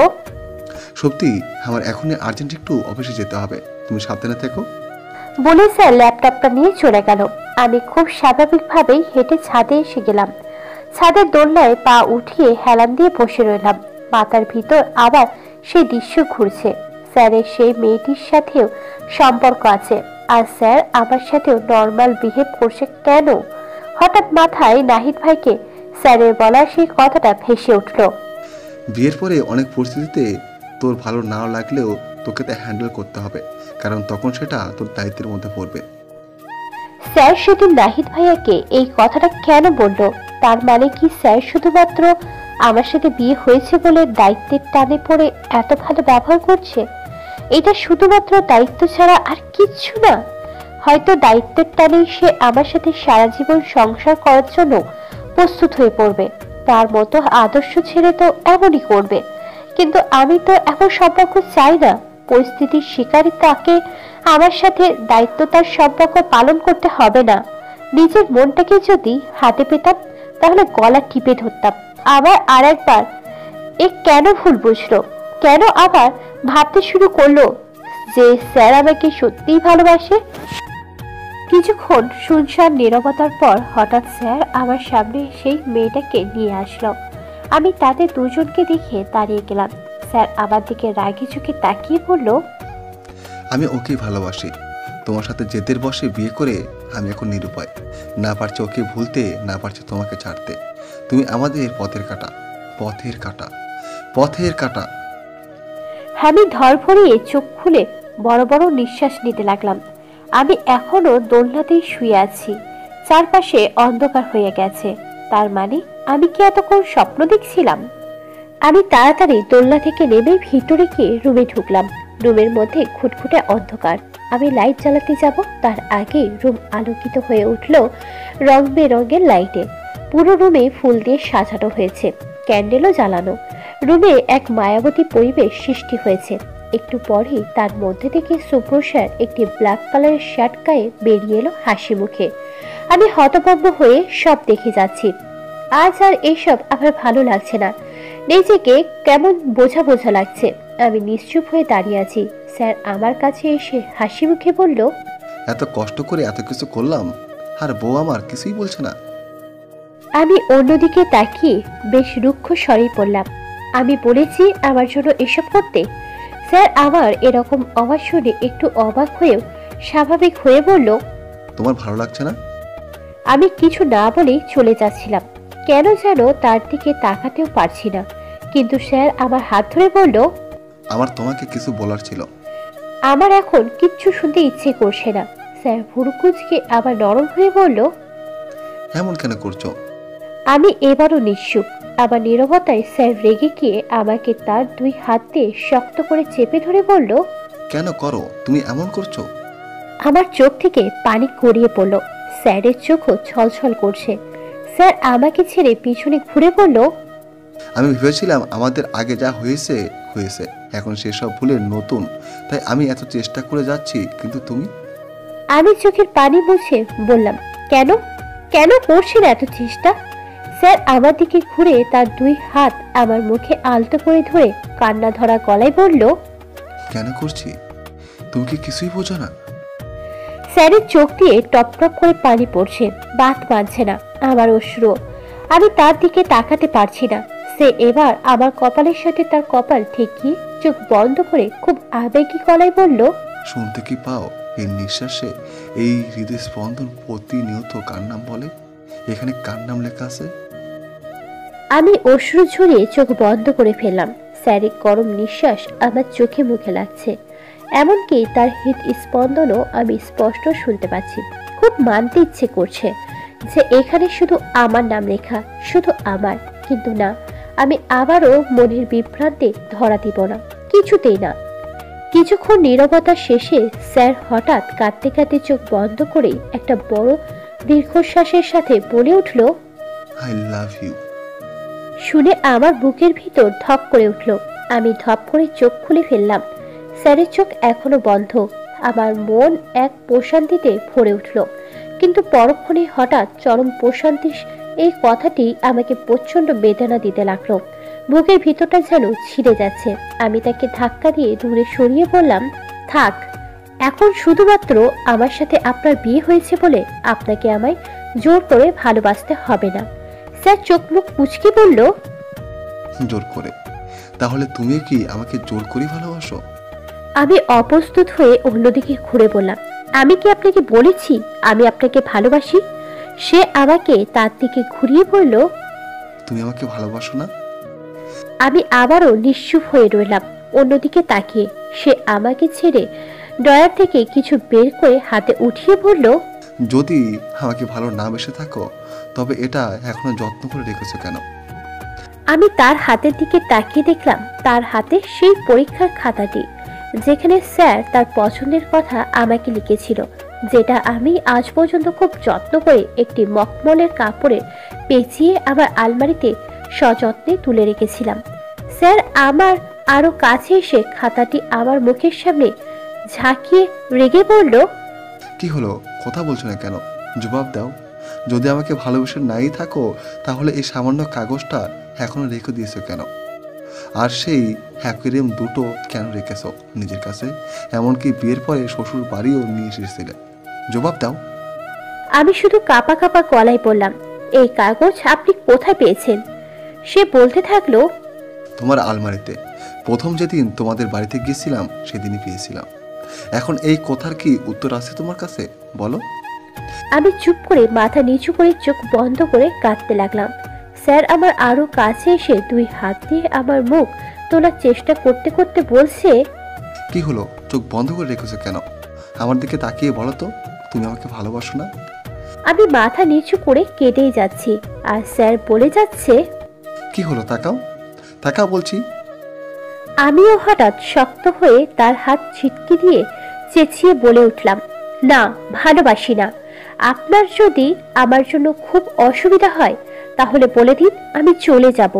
সত্যি আমার এখনই আর্জেন্ট একটু অফিসে যেতে হবে, তুমি সাবধানে থেকো। বলে স্যার ল্যাপটপটা নিয়ে চলে গেল। আমি খুব স্বাভাবিকভাবেই হেঁটে ছাদে এসে গেলাম। ছাদের দোলনায় পা উঠিয়ে হেলান দিয়ে বসে রইলাম। মাথার ভিতর আবার সেই দৃশ্য ঘুরছে। স্যারের সেই মেয়েটির সাথেও সম্পর্ক আছে, আর স্যার আমার সাথেও নর্মাল বিহেভ করছে কেন? হঠাৎ মাথায় নাহিদ ভাইকে স্যারের বলা সেই কথাটা ভেসে উঠল। বিয়ের পরে অনেক পরিস্থিতিতে তোর ভালো নাও লাগলেও তোকে তা হ্যান্ডেল করতে হবে, কারণ তখন সেটা তোর দায়িত্বের মধ্যে পড়বে। স্যার সেদিন নাহিদ ভাইয়াকে এই কথাটা কেন বলল? তার মানে কি স্যার শুধুমাত্র আমার সাথে বিয়ে হয়েছে বলে দায়িত্বের টানে পড়ে এত ভালো ব্যবহার করছে? এটা শুধুমাত্র দায়িত্ব ছাড়া আর কিচ্ছু না। হয়তো দায়িত্বের টানেই সে আমার সাথে সারা জীবন সংসার করার জন্য প্রস্তুত হয়ে পড়বে। তার মতো আদর্শ ছেলে তো এমনই করবে। কিন্তু আমি তো এখন সম্পর্ক চাই না। পরিস্থিতির শিকারে তাকে আমার সাথে দায়িত্বতার সম্পর্ক পালন করতে হবে না। নিজের মনটাকে যদি হাতে পেতাম তাহলে গলা টিপে ধরতাম। আবার আর একবার এ কেন ভুল বুঝলো? কেন আবার ভাবতে শুরু করলো যে স্যার আমাকে সত্যিই ভালোবাসে? কিছুক্ষণ শুনশান নীরবতার পর হঠাৎ স্যার আমার সামনে সেই মেয়েটাকে নিয়ে আসলো। আমি তাদের দুজনকে দেখে দাঁড়িয়ে গেলাম। স্যার আমার দিকে রাগি চোখে তাকিয়ে বলল, আমি ওকেই ভালোবাসি। তোমার সাথে জেদের বসে বিয়ে করে আমি এখন নিরুপায়। না পারছি ওকে ভুলতে, না পারছি তোমাকে ছাড়তে। তুমি আমাদের পথের কাঁটা, পথের কাঁটা, পথের কাঁটা। আমি ধর ভরিয়ে চোখ খুলে বড় বড় নিঃশ্বাস নিতে লাগলাম। আমি এখনো দোলনাতেই শুয়ে আছি। চারপাশে অন্ধকার হয়ে গেছে। তার মানে আমি কি এতক্ষণ স্বপ্ন দেখছিলাম? আমি তাড়াতাড়ি দোলনা থেকে নেমে ভিতরে গিয়ে রুমে ঢুকলাম। রুমের মধ্যে খুটখুটে অন্ধকার। আমি লাইট জ্বালাতে যাব তার আগে রুম আলোকিত হয়ে উঠল রং বেরঙের লাইটে। পুরো রুমে ফুল দিয়ে সাজানো হয়েছে, ক্যান্ডেলও জ্বালানো। রুমে এক মায়াবতী পরিবেশ সৃষ্টি হয়েছে। একটু পরেই তার মধ্যে থেকে শুভ্র স্যার একটি ব্ল্যাক কালারের শার্ট গায়ে বেরিয়ে এলো হাসি মুখে। আমি হতভম্ব হয়ে সব দেখে যাচ্ছি। আজ আর এসব আমার ভালো লাগছে না। নিজেকে কেমন বোঝা বোঝা লাগছে। আমি নিশ্চুপ হয়ে দাঁড়িয়ে আছি। স্যার আমার কাছে এসে হাসি মুখে বলল, এত কষ্ট করে এত কিছু করলাম আর বউ আমার কিছুই বলছে না। আমি অন্যদিকে তাকিয়ে বেশ রুক্ষ স্বরেই পড়লাম, আমি বলেছি আমার জন্য এসব করতে? স্যার আমার এরকম আওয়াজ শুনে একটু অবাক হয়েও স্বাভাবিক হয়ে বলল, তোমার ভালো লাগছে না? আমি কিছু না বলেই চলে যাচ্ছিলাম। কেন যেন তার দিকে তাকাতেও পারছি না। কিন্তু স্যার আমার হাত ধরে বলল, আমার তোমাকে কিছু বলার ছিল। আমার এখন কিচ্ছু শুনতে ইচ্ছে করছে না। স্যার ভুরুকুচকে আবার নরম হয়ে বলল, এমন কেন করছো? আমি এবারও নিশ্চুপ। আমার নীরবতায় স্যার রেগে গিয়ে আমাকে তার 2 হাত দিয়ে শক্ত করে চেপে ধরে বলল, কেন করো? তুমি এমন করছো? আমার চোখ থেকে পানি গড়িয়ে পড়ল। স্যারের চোখও ছলছল করছে। স্যার আমাকে ছেড়ে পিছনে ঘুরে বলল, আমি ভেবেছিলাম আমাদের আগে যা হয়েছে হয়েছে, এখন সেসব ভুলে নতুন, তাই আমি এত চেষ্টা করে যাচ্ছি, কিন্তু তুমি? আমি চোখের পানি মুছে বললাম, কেন কেন করছেন এত চেষ্টা? স্যার আমার দিকে ঘুরে তার 2 হাত আমার মুখে আলতো করে ধরে কান্না ধরা গলায় বলল, কেন করছি? তুমি কি কিছুই বোঝো না? স্যারের চোখ দিয়ে টপ টপ করে পানি পড়ছে, বাত মানছে না আমার অশ্রু। আমি তার দিকে তাকাতে পারছি না। সে এবার আমার কপালের সাথে তার কপাল ঠেকিয়ে চোখ বন্ধ করে খুব আবেগী গলায় বলল, শুনতে কি পাও এর নিঃশ্বাসে? এই হৃদয় স্পন্দন প্রতিনিয়ত কার নাম বলে? এখানে কার নাম লেখা আছে? আমি অশ্রু ঝরিয়ে চোখ বন্ধ করে ফেললাম। স্যারের গরম নিঃশ্বাস আমার চোখে মুখে লাগছে, এমনকি তার হৃদস্পন্দনও আমি স্পষ্ট শুনতে পাচ্ছি। খুব মানতে ইচ্ছে করছে যে এখানে শুধু আমার নাম লেখা, শুধু আমার। কিন্তু না, আমি আবারও মনের বিভ্রান্তে ধরা দিব না, কিছুতেই না। কিছুক্ষণ নীরবতা শেষে স্যার হঠাৎ কাঁদতে কাঁদতে চোখ বন্ধ করে একটা বড় দীর্ঘশ্বাসের সাথে বলে উঠল, আই লাভ ইউ। শুনে আমার বুকের ভিতর ধপ করে উঠল। আমি ধপ করে চোখ খুলে ফেললাম। স্যারের চোখ এখনো বন্ধ। আমার মন এক প্রশান্তিতে ভরে উঠল, কিন্তু পরক্ষণে হঠাৎ চরম প্রশান্তির এই কথাটি আমাকে প্রচন্ড বেদনা দিতে লাগলো। বুকের ভিতরটা যেন ছিঁড়ে যাচ্ছে। আমি তাকে ধাক্কা দিয়ে দূরে সরিয়ে বললাম, থাক, এখন শুধুমাত্র আমার সাথে আপনার বিয়ে হয়েছে বলে আপনাকে আমায় জোর করে ভালোবাসতে হবে না। স্যার চোখ মুখ কুঁচকে বলল, জোর করে? তাহলে তুমি কি আমাকে জোর করে ভালোবাসো? আমি অপ্রস্তুত হয়ে অন্যদিকে ঘুরে বললাম, আমি কি আপনাকে বলেছি আমি আপনাকে ভালোবাসি? সে আমাকে তার দিকে ঘুরিয়ে বলল, তুমি আমাকে ভালোবাসো না? আমি আবারও নিশ্চুপ হয়ে রইলাম অন্যদিকে তাকিয়ে। সে আমাকে ছেড়ে ড্রয়ার থেকে কিছু বের করে হাতে উঠিয়ে বলল, যদি আমাকে ভালো না বেসে থাকো তবে এটা এখনো যত্ন করে রেখেছো কেন? আমি তার হাতের দিকে তাকিয়ে দেখলাম তার হাতে সেই পরীক্ষার খাতাটি, যেখানে স্যার তার পছন্দের কথা আমাকে লিখেছিল, যেটা আমি আজ পর্যন্ত খুব যত্ন করে একটি মখমলের কাপড়ে পেঁচিয়ে আমার আলমারিতে সযত্নে তুলে রেখেছিলাম। স্যার আমার আরো কাছে এসে খাতাটি আমার মুখের সামনে ঝাঁকিয়ে রেগে বলল, কি হলো, কথা বলছো না কেন? জবাব দাও। যদি আমাকে ভালোবেসে নাই থাকো তাহলে এই সামান্য কাগজটা এখনো রেখে দিয়েছো কেন? আর সেই অ্যাকুয়ারিয়াম দুটো কেন রেখেছো নিজের কাছে? এমনকি বিয়ের পরে শ্বশুর বাড়িও নিয়ে এসেছিলে। জবাব দাও। আমি শুধু কাঁপা কাঁপা গলায় বললাম, এই কাগজ আপনি কোথায় পেয়েছেন? সে বলতে থাকলো, তোমার আলমারিতে। প্রথম যেদিন তোমাদের বাড়িতে গিয়েছিলাম সেদিনই পেয়েছিলাম। এখন এই কথার কি উত্তর আছে তোমার কাছে? বলো। আমি চুপ করে মাথা নিচু করে চোখ বন্ধ করে কাঁদতে লাগলাম। স্যার আমার আরো কাছে এসে 2 হাত দিয়ে আমার মুখ তোলার চেষ্টা করতে করতে বলছে, কি হলো, চোখ বন্ধ করে রেখেছো কেন? আমার দিকে তাকিয়ে বলো তো, তুমি আমাকে ভালোবাসো না? আমি মাথা নিচু করে কেঁদেই যাচ্ছি আর স্যার বলে যাচ্ছে, কি হলো, তাকাও তাকাও বলছি। আমিও হঠাৎ শক্ত হয়ে তার হাত ছিটকে দিয়ে চেঁচিয়ে বলে উঠলাম, না, ভালোবাসি না। আপনার যদি আমার জন্য খুব অসুবিধা হয় তাহলে বলে দিন, আমি চলে যাব।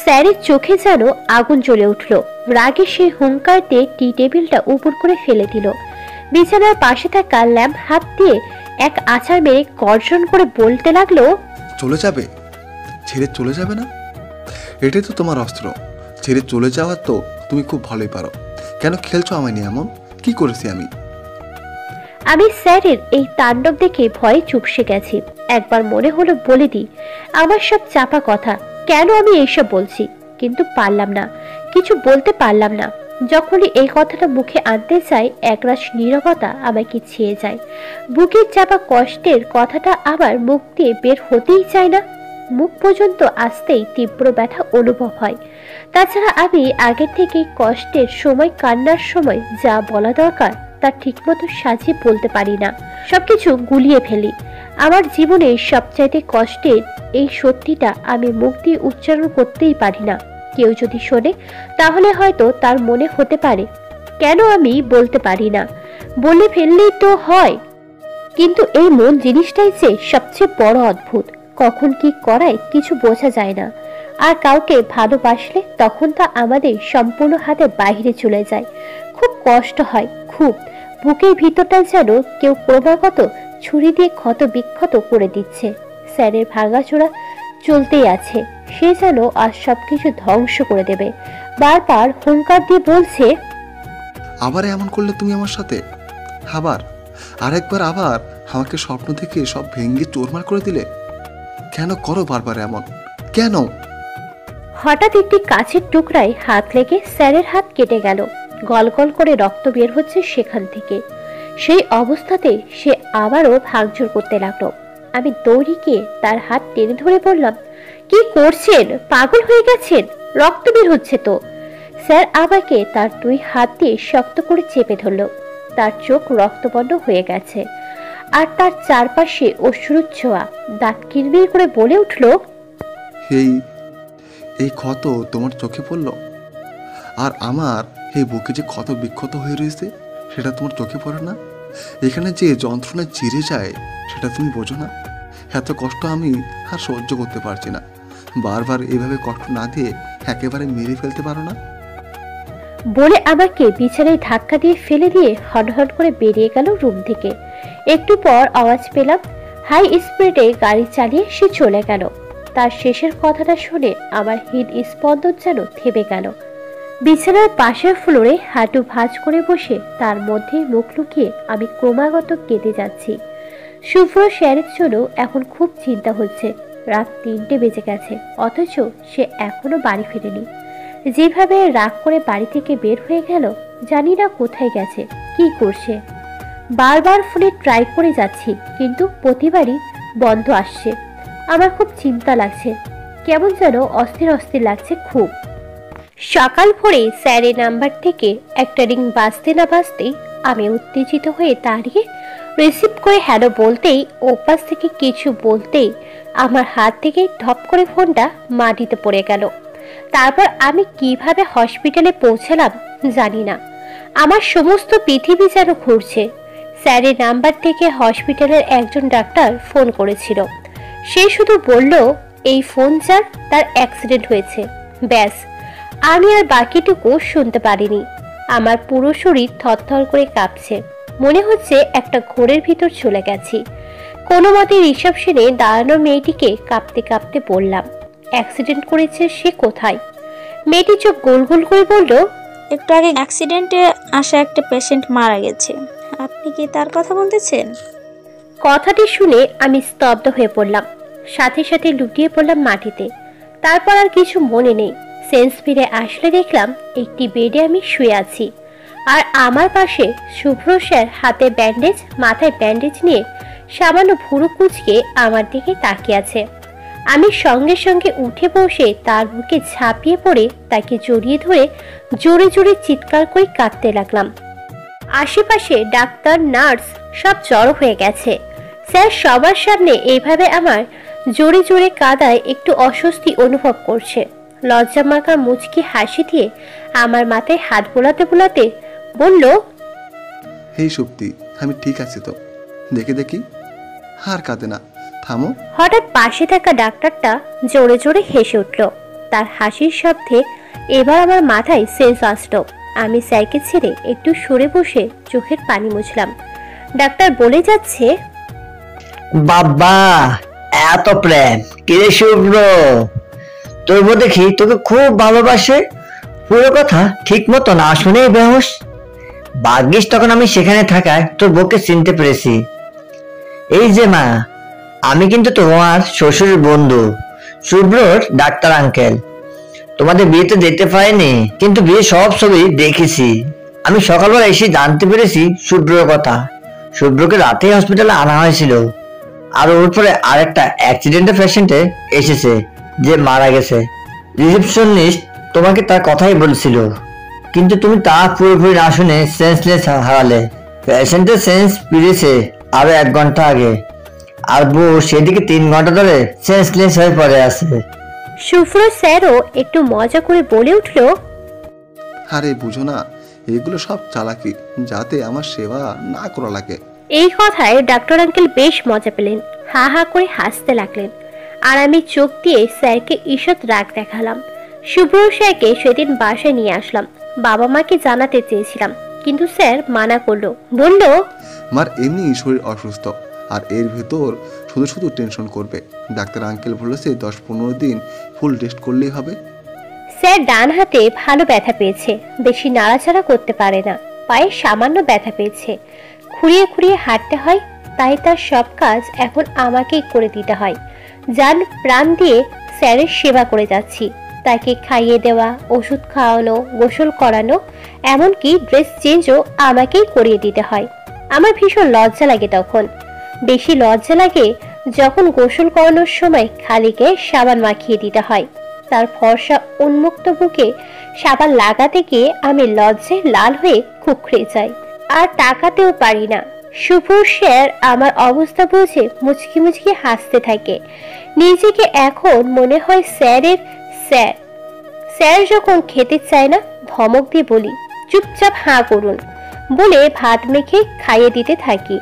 স্যারের চোখে যেন আগুন জ্বলে উঠল। রাগে সে হুঙ্কার দিয়ে টি টেবিলটা উপর করে ফেলে দিল। বিছানার পাশে থাকা ল্যাম্প হাত দিয়ে এক আছাড় মেরে গর্জন করে বলতে লাগলো, চলে যাবে? ছেড়ে চলে যাবে না? এটাই তো তোমার অস্ত্র। ছেড়ে চলে যাওয়ার তো তুমি খুব ভালোই পারো। কেন খেলছো আমায় নিয়ে এমন? কি করেছি আমি? আমি স্যারের এই তাণ্ডব দেখে ভয়ে চুপসে গেছি। একবার মনে হলো বলে দিই আমার সব চাপা কথা, কেন আমি এইসব বলছি, কিন্তু পারলাম না, কিছু বলতে পারলাম না। যখনই এই কথাটা মুখে আনতে চাই একরাশ নীরবতা আমাকে ছেয়ে যায়। বুকের চাপা কষ্টের কথাটা আবার মুখ দিয়ে বের হতেই চায় না। মুখ পর্যন্ত আসতেই তীব্র ব্যথা অনুভব হয়। তাছাড়া আমি আগের থেকেই কষ্টের সময়, কান্নার সময় যা বলা দরকার তা ঠিকমতো সাজিয়ে বলতে পারি না, সবকিছু গুলিয়ে ফেলি। আমার জীবনে সবচাইতে কষ্টের এই সত্যিটা আমি মুখ দিয়ে উচ্চারণ করতেই পারি না। কেউ যদি শোনে তাহলে হয়তো তার মনে হতে পারে কেন আমি বলতে পারি না, বলে ফেললেই তো হয়। কিন্তু এই মন জিনিসটাই যে সবচেয়ে বড় অদ্ভুত, কখন কি করায় কিছু বোঝা যায় না। আর কাউকে ভালোবাসলে তখন তা আমাদের সম্পূর্ণ হাতে বাইরে চলে যায়। খুব কষ্ট হয়, খুব। বুকের ভিতরটা যেন কেউ ক্রমাগত ছুরি দিয়ে ক্ষত বিক্ষত করে দিচ্ছে। স্যারের ভাঙাচোরা চলতেই আছে, সে যেন আজ সবকিছু ধ্বংস করে দেবে। বারবার হুঙ্কার দিয়ে বলছে, আবার এমন করলে তুমি আমার সাথে? আবার আরেকবার আবার আমাকে স্বপ্ন থেকে সব ভেঙে চোরমার করে দিলে। কেন করো বারবার এমন, কেন? হঠাৎ একটি কাছের টুকরায় হাত লেগে স্যারের হাত কেটে গেল। গল গল করে রক্ত বের হচ্ছে সেখান থেকে। সেই অবস্থাতে সে আবারও ভাঙচুর করতে লাগলো। আমি দৌড়ে গিয়ে তার হাত টেনে ধরে বললাম, কি করছেন? পাগল হয়ে গেছেন? রক্ত বের হচ্ছে তো। স্যার আমাকে তার দুই হাত দিয়ে শক্ত করে চেপে ধরল। তার চোখ রক্তবর্ণ হয়ে গেছে আর তার চারপাশে অশ্রুর ছোঁয়া। দাঁত কিরবির করে বলে উঠল, এই ক্ষত তোমার চোখে পড়ল? আর আমার এই বুকে যে ক্ষত বিক্ষত হয়ে রয়েছে সেটা তোমার চোখে পড়ে না? এখানে যে যন্ত্রণা চিরে যায় সেটা তুমি বোঝো না? এত কষ্ট আমি আর সহ্য করতে পারছি না। বারবার এভাবে কষ্ট না দিয়ে একেবারে মেরে ফেলতে পারো না? বলে আমাকে বিছানায় ধাক্কা দিয়ে ফেলে দিয়ে হনহন করে বেরিয়ে গেল রুম থেকে। একটু পর আওয়াজ পেলাম, হাই স্পিডে গাড়ি চালিয়ে সে চলে গেল। তার শেষের কথাটা শুনে আমার হৃদস্পন্দন যেন থেমে গেল। বিছানার পাশের ফ্লোরে হাঁটু ভাঁজ করে বসে তার মধ্যে মুখ লুকিয়ে আমি ক্রমাগত কেঁদে যাচ্ছি। শুভ্র স্যারের জন্য এখন খুব চিন্তা হচ্ছে। রাত 3টে বেজে গেছে, অথচ সে এখনো বাড়ি ফেরেনি। যেভাবে রাগ করে বাড়ি থেকে বের হয়ে গেল, জানি না কোথায় গেছে, কি করছে। বারবার ফোনে ট্রাই করে যাচ্ছি, কিন্তু প্রতিবারই বন্ধ আসছে। আমার খুব চিন্তা লাগছে, কেমন যেন অস্থির অস্থির লাগছে খুব। সকাল ভোরে স্যারের নাম্বার থেকে একটা রিং বাজতে না বাজতেই আমি উত্তেজিত হয়ে দাঁড়িয়ে রিসিভ করে হ্যালো বলতেই, ওপাশ থেকে কিছু বলতেই আমার হাত থেকে ধপ করে ফোনটা মাটিতে পড়ে গেল। তারপর আমি কিভাবে হসপিটালে পৌঁছালাম জানি না। আমার সমস্ত পৃথিবী যেন ঘুরছে। স্যারের নাম্বার থেকে হসপিটালের একজন ডাক্তার ফোন করেছিল। সে শুধু বলল, এই ফোন যার তার অ্যাক্সিডেন্ট হয়েছে, ব্যাস। আমি আর বাকিটুকু শুনতে পারিনি। আমার পুরো শরীর থরথর করে কাঁপছে, মনে হচ্ছে একটা ঘোরের ভিতর চলে গেছি। কোনো মতে রিসেপশনে দাঁড়ানো মেয়েটিকে কাঁপতে কাঁপতে বললাম, অ্যাক্সিডেন্ট করেছে সে কোথায়? মেয়েটি চোখ গোল গোল করে বলল, একটু আগে অ্যাক্সিডেন্টে আসা একটা পেশেন্ট মারা গেছে। আপনি কি তার কথা বলতেছেন? কথাটি শুনে আমি স্তব্ধ হয়ে পড়লাম, সাথে সাথে লুটিয়ে পড়লাম মাটিতে। তারপর আর কিছু মনে নেই। সেন্স ফিরে আসলে দেখলাম একটি বেডে আমি শুয়ে আছি, আর আমার পাশে শুভ্র স্যার হাতে ব্যান্ডেজ, মাথায় ব্যান্ডেজ নিয়ে সামান্য ভুরু কুঁচকে আমার দিকে তাকিয়ে আছে। আমি সঙ্গে সঙ্গে উঠে বসে তার বুকে ঝাঁপিয়ে পড়ে তাকে জড়িয়ে ধরে জোরে জোরে চিৎকার করে কাঁদতে লাগলাম। আশেপাশে ডাক্তার, নার্স সব জড়ো হয়ে গেছে। স্যার সবার সামনে এইভাবে আমার জোরে জোরে কাঁদায় একটু অস্বস্তি অনুভব করছে। লজ্জা মাখা মুচকি হাসি দিয়ে আমার মাথায় হাত বোলাতে বোলাতে বলল, এই শক্তি, আমি ঠিক আছি তো, দেখে দেখি, আর কাঁদে না, থামো। হঠাৎ পাশে থাকা ডাক্তারটা জোরে জোরে হেসে উঠল। তার হাসির শব্দে এবার আমার মাথায় সেন্স আসলো। আমি স্যারকে ছেড়ে একটু সরে বসে চোখের পানি মুছলাম। ডাক্তার বলে যাচ্ছে, বাবা এত প্রেম কিরে শুভ্র, তোর বউ দেখি তোকে খুব ভালোবাসে। পুরো কথা ঠিক মতো না শুনেই বেহোশ। ভাগ্যিস তখন আমি সেখানে থাকায় তোর বউকে চিনতে পেরেছি। এই যে মা, আমি কিন্তু তোমার শ্বশুরের বন্ধু, শুভ্রর ডাক্তার আঙ্কেল। তোমাদের বিয়েতে যেতে পারিনি, কিন্তু বিয়ে সব ছবি দেখেছি। আমি সকালবেলা এসে জানতে পেরেছি শুভ্রর কথা। শুভ্রকে রাতে হসপিটালে আনা হয়েছিল, আর ওর পরে আরেকটা অ্যাক্সিডেন্টের পেশেন্টে এসেছে যে মারা গেছে। রিসেপশনিস্ট তোমাকে তার কথাই বলছিল, কিন্তু তুমি তা পুরোপুরি না শুনে সেন্সলেস হারালে। পেশেন্টের সেন্স ফিরেছে আরো 1 ঘন্টা আগে। আর বউ সেদিকে 3 ঘন্টা ধরে সেন্সলেস হয়ে পড়ে আছে। শুভ্র স্যারও একটু মজা করে বলে উঠল, আরে বুঝো না, এগুলো সব চালাকি, যাতে আমার সেবা না করা লাগে। এই কথায় ডাক্তার আঙ্কেল বেশ মজা পেলেন, হা হা করে হাসতে লাগলেন। আর আমি চোখ দিয়ে স্যারকে ঈষৎ রাগ দেখালাম। শুভ্র স্যারকে সেদিন বাসায় নিয়ে আসলাম, বাবা মাকে জানাতে চেয়েছিলাম, কিন্তু স্যার মানা করলো, বলল মার এমনি শরীর অসুস্থ, আর এর ভেতর শুধু শুধু টেনশন করবে। ডাক্তার আঙ্কেল বলেছে 10-15 দিন ফুল রেস্ট করলেই হবে। স্যার ডান হাতে ভালো ব্যথা পেয়েছে, বেশি নাড়াচাড়া করতে পারে না, পায়ে সামান্য ব্যথা পেয়েছে, খুঁড়িয়ে খুঁড়িয়ে হাঁটতে হয়, তাই তার সব কাজ এখন আমাকেই করে দিতে হয়। জান প্রাণ দিয়ে স্যারের সেবা করে যাচ্ছি, তাকে খাইয়ে দেওয়া, ওষুধ খাওয়ানো, গোসল করানো, এমনকি ড্রেস চেঞ্জও আমাকেই করিয়ে দিতে হয়। আমার ভীষণ লজ্জা লাগে তখন, বেশি লজ্জা লাগে যখন গোসল করানোর সময় খালি গায়ে সাবান মাখিয়ে দিতে হয়। তার ফর্সা উন্মুক্ত বুকে সাবান লাগাতে গিয়ে আমি লজ্জায় লাল হয়ে কুঁকড়ে যাই, আর তাকাতেও পারি না। শুভ স্যার আমার অবস্থা বুঝে মুচকি মুচকি হাসতে থাকে। নিজেকে এখন মনে হয় স্যারের স্যার। স্যার যখন খেতে চায় না, ধমক দিয়ে বলি, চুপচাপ হাঁ করুন বলে ভাত মেখে খাইয়ে দিতে থাকি।